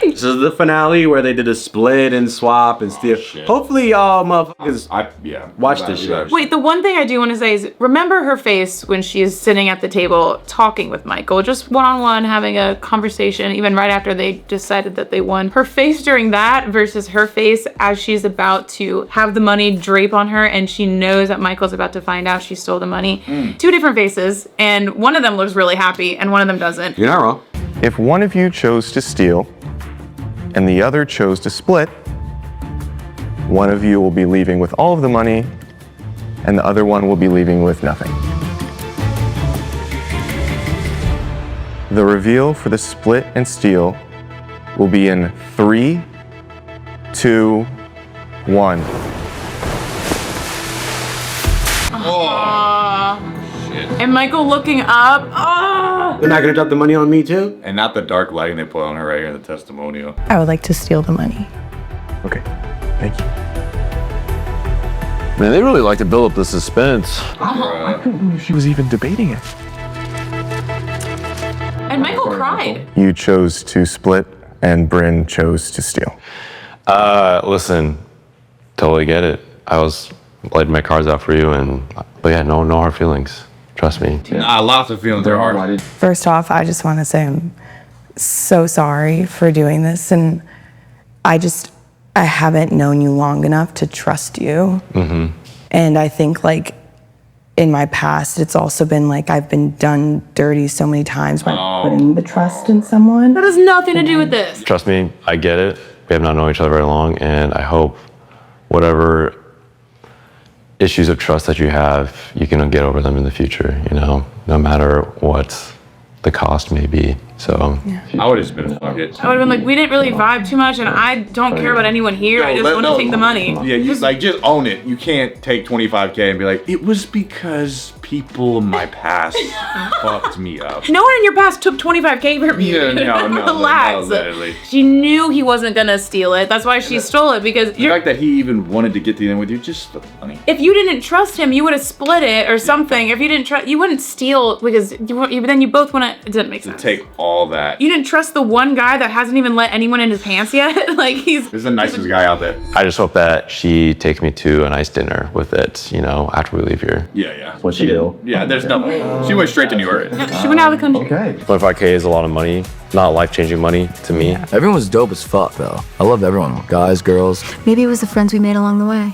This is the finale where they did a split and swap and steal. Hopefully y'all motherfuckers watch this show. Wait, the one thing I do want to say is remember her face when she is sitting at the table talking with Michael, just one-on-one, having a conversation, even right after they decided that they won. Her face during that versus her face as she's about to have the money drape on her and she knows that Michael's about to find out she stole the money. Two different faces, and one of them looks really happy and one of them doesn't. You're not wrong. If one of you chose to steal and the other chose to split, one of you will be leaving with all of the money and the other one will be leaving with nothing. The reveal for the split and steal will be in 3, 2, 1. And Michael looking up. Oh! They're not gonna drop the money on me too? And not the dark lighting they put on her right here in the testimonial. I would like to steal the money. Okay, thank you. Man, they really like to build up the suspense. I couldn't believe she was even debating it. And Michael cried. You chose to split and Bryn chose to steal. Listen, totally get it. I was laying my cards out for you, but yeah, no hard feelings. Trust me. Nah, lots of feelings. They're hard. First off, I just want to say I'm so sorry for doing this, and I haven't known you long enough to trust you. And I think like in my past, it's also been like I've been done dirty so many times by putting the trust in someone. That has nothing to do with this. Trust me, I get it. We have not known each other very long, and I hope whatever issues of trust that you have, you can get over them in the future, you know, no matter what the cost may be. So I would have just been a fuck it. I would have been like, we didn't really vibe too much, and I don't care about anyone here. I just want to take the money. Yeah, you just own it. You can't take $25K and be like, it was because people in my past fucked me up. No one in your past took 25K from you. Yeah, no, Relax. literally. She knew he wasn't gonna steal it. That's why she stole it, because The fact that he even wanted to get the end with you, just funny. if you didn't trust him, you would have split it or something. If you didn't trust, you wouldn't steal because then you both want to. It didn't make sense. Take all that. You didn't trust the one guy that hasn't even let anyone in his pants yet. Like He's the nicest guy out there. I just hope that she takes me to a nice dinner with it, you know, after we leave here. Yeah. What she do? Yeah, there's no. She went straight to New York. She went out of the country. Okay. 25K is a lot of money, not life-changing money to me. Everyone's dope as fuck, though. I love everyone. Guys, girls. Maybe it was the friends we made along the way.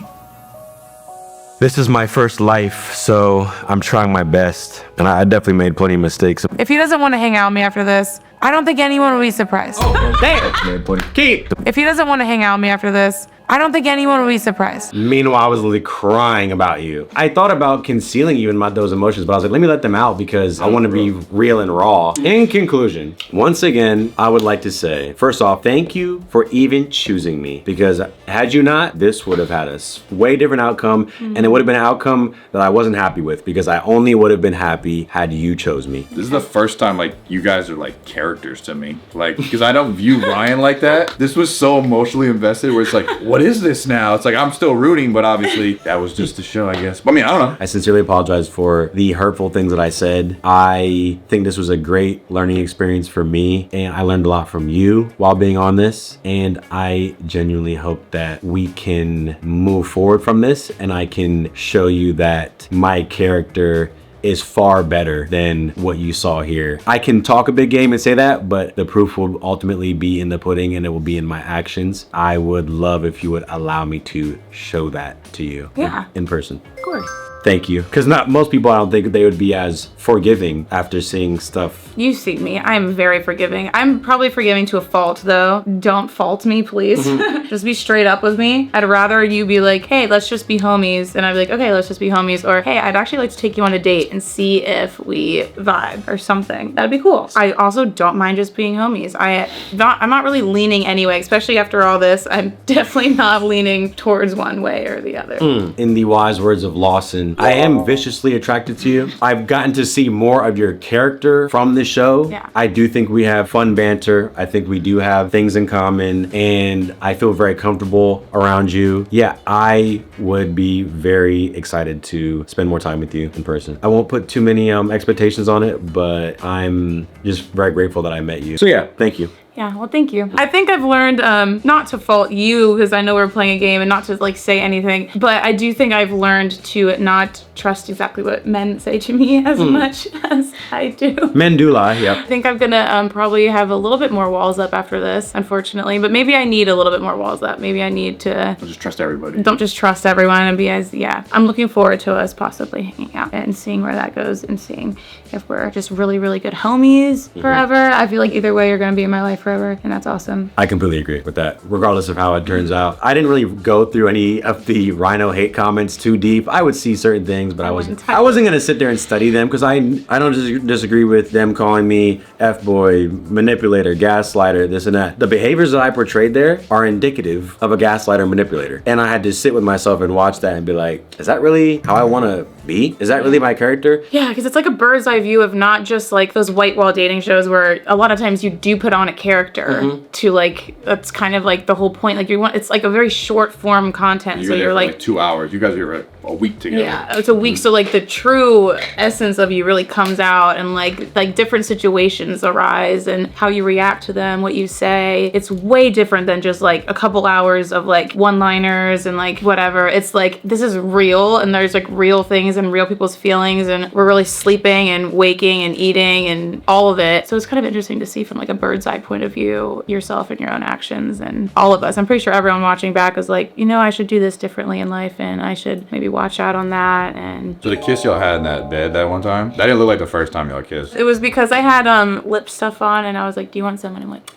This is my first life, so I'm trying my best. And I definitely made plenty of mistakes. If he doesn't want to hang out with me after this, I don't think anyone will be surprised. Damn! Keep! If he doesn't want to hang out with me after this, I don't think anyone will be surprised. Meanwhile, I was literally crying about you. I thought about concealing even those emotions, but I was like, let me let them out because I want to be real and raw. In conclusion, once again, I would like to say, first off, thank you for even choosing me, because had you not, this would have had a way different outcome, and it would have been an outcome that I wasn't happy with, because I only would have been happy had you chose me. This is the first time like you guys are like characters to me, like because I don't view Ryan like that. This was so emotionally invested, where it's like, what is this now? It's like I'm still rooting, but obviously that was just the show, I guess. I mean, I don't know. I sincerely apologize for the hurtful things that I said. I think this was a great learning experience for me, and I learned a lot from you while being on this, and I genuinely hope that we can move forward from this and I can show you that my character is far better than what you saw here. I can talk a big game and say that, but the proof will ultimately be in the pudding, and it will be in my actions. I would love if you would allow me to show that to you in person. Of course. Thank you. Because not most people, I don't think they would be as forgiving after seeing stuff. You see me. I'm very forgiving. I'm probably forgiving to a fault, though. Don't fault me, please. Just be straight up with me. I'd rather you be like, hey, let's just be homies. And I'd be like, okay, let's just be homies. Or, hey, I'd actually like to take you on a date and see if we vibe or something. That'd be cool. I also don't mind just being homies. I'm not really leaning anyway, especially after all this. I'm definitely not leaning towards one way or the other. In the wise words of Lawson, I am viciously attracted to you. I've gotten to see more of your character from the show. Yeah. I do think we have fun banter. I think we do have things in common, and I feel very comfortable around you. Yeah, I would be very excited to spend more time with you in person. I won't put too many expectations on it, but I'm just very grateful that I met you. So yeah, thank you. Yeah, well, thank you. I think I've learned not to fault you, because I know we're playing a game, and not to like say anything, but I do think I've learned to not trust exactly what men say to me as much as I do. Men do lie, I yep. think I'm gonna probably have a little bit more walls up after this, unfortunately, but maybe I need a little bit more walls up. Maybe I need to Just trust everybody. don't just trust everyone and be as, I'm looking forward to us possibly hanging out and seeing where that goes and seeing if we're just really, really good homies forever. I feel like either way, you're gonna be in my life forever, and that's awesome. I completely agree with that, regardless of how it turns out. I didn't really go through any of the Rhino hate comments too deep. I would see certain things, but I wasn't gonna sit there and study them, because I don't disagree with them calling me F-boy, manipulator, gaslighter, this and that. The behaviors that I portrayed there are indicative of a gaslighter manipulator. And I had to sit with myself and watch that and be like, is that really how I wanna be? Is that really my character? Yeah, because it's like a bird's eye view of not just like those white wall dating shows where a lot of times you do put on a character to like, that's kind of like the whole point. Like it's like a very short form content. So you're like 2 hours. You guys are a week together. Yeah, it's a week. So like the true essence of you really comes out, and like different situations arise and how you react to them, what you say. It's way different than just like a couple hours of like one-liners and like whatever. It's like, this is real, and there's like real things and real people's feelings, and we're really sleeping and waking and eating and all of it. So it's kind of interesting to see from like a bird's eye point of view yourself and your own actions, and all of us. I'm pretty sure everyone watching back was like, I should do this differently in life, and I should maybe watch out on that. And So the kiss y'all had in that bed that one time, that didn't look like the first time y'all kissed. it was because I had lip stuff on, and I was like, do you want some? And I'm like,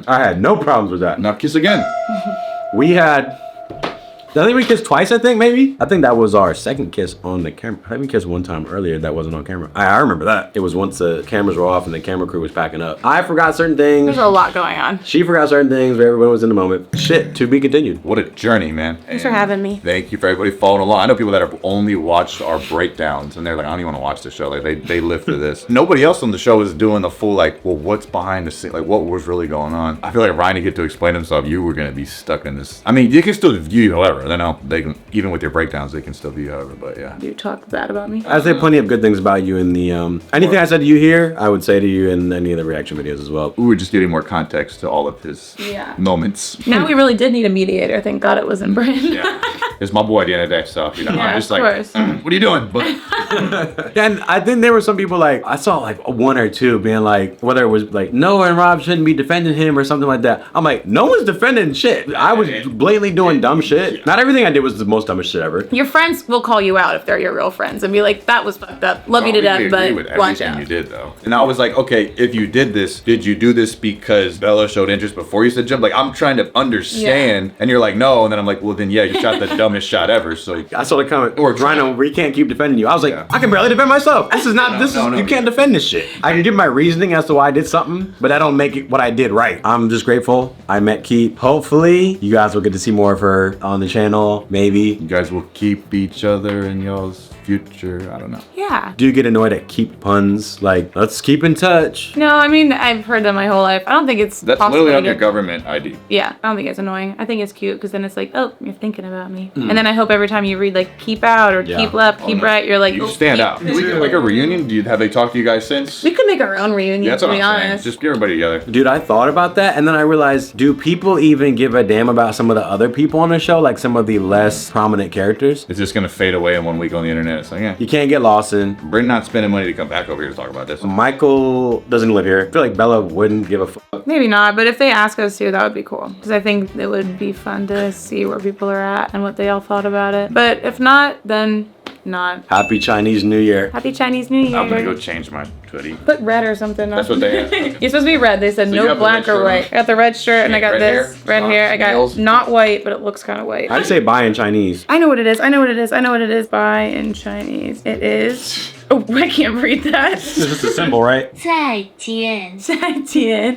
I had no problems with that. Now kiss again. We had I think we kissed twice, I think, maybe. I think that was our second kiss on the camera. I think we kissed one time earlier that wasn't on camera. I remember that. It was once the cameras were off and the camera crew was packing up. I forgot certain things. There's a lot going on. She forgot certain things, but everyone was in the moment. Shit, to be continued. What a journey, man. Thanks for having me. Thank you for everybody following along. I know people that have only watched our breakdowns and they're like, I don't even want to watch the show. Like they live for this. Nobody else on the show is doing the full like, well, what's behind the scene? Like what was really going on? I feel like Ryan to get to explain himself, you were gonna be stuck in this. I mean, you can still view however. They know they can, even with your breakdowns, they can still view however. But yeah. You talk bad about me. I say plenty of good things about you in the anything I said to you here, I would say to you in any of the reaction videos as well. We were just getting more context to all of his moments. Now we really did need a mediator. Thank God it wasn't Brandon. Yeah. It's my boy at the end of the day, so you know, I'm just like, what are you doing? But and I think there were some people like I saw like one or two being like whether it was like Noah and Rob shouldn't be defending him or something like that. I'm like, no one's defending shit. I was blatantly doing dumb shit. Not everything I did was the most dumbest shit ever. Your friends will call you out if they're your real friends and be like, that was fucked up. Love you to death, but watch out. You did though. And I was like, okay, if you did this, did you do this because Bella showed interest before you said jump? Like I'm trying to understand, and you're like, no, and then I'm like, well then yeah, you shot the dumbest shot ever. So I saw the comment, or Rhino, we can't keep defending you. I was like, I can barely defend myself. This is not you can't defend this shit. I can give my reasoning as to why I did something, but that don't make it what I did right. I'm just grateful I met Keep. Hopefully you guys will get to see more of her on the channel. Maybe you guys will keep each other in y'all's future. I don't know. Yeah. Do you get annoyed at Keep puns? Like, let's keep in touch. No, I mean, I've heard them my whole life. I don't think it's That's literally on your government ID. Yeah, I don't think it's annoying. I think it's cute because then it's like, oh, you're thinking about me. And then I hope every time you read like keep out or keep left, keep right, you're like, you stand out. Do we get like a reunion? Have they talked to you guys since? We could make our own reunion, that's to what be I'm saying. honest. Just get everybody together. Dude, I thought about that and then I realized, do people even give a damn about some of the other people on the show? Like some of the less prominent characters? It's just gonna fade away in 1 week on the internet. So yeah. You can't get Lawson. Brent not spending money to come back over here to talk about this. Michael doesn't live here. I feel like Bella wouldn't give a fuck. Maybe not, but if they ask us to, that would be cool. Because I think it would be fun to see where people are at and what they all thought about it. But if not, then not. Happy Chinese New Year. Happy Chinese New Year. I'm gonna go change my hoodie. Put red or something on. That's what they asked. You're supposed to be red. They said So you no have the black red or shirt white. on? I got the red shirt and I got Red this hair? red hair. I got Nails? not white, but it looks kind of white. I'd say bye in Chinese. I know what it is. I know what it is. I know what it is. Bye in Chinese. It is. Oh, I can't read that. It's just a symbol, right? 再见。再见。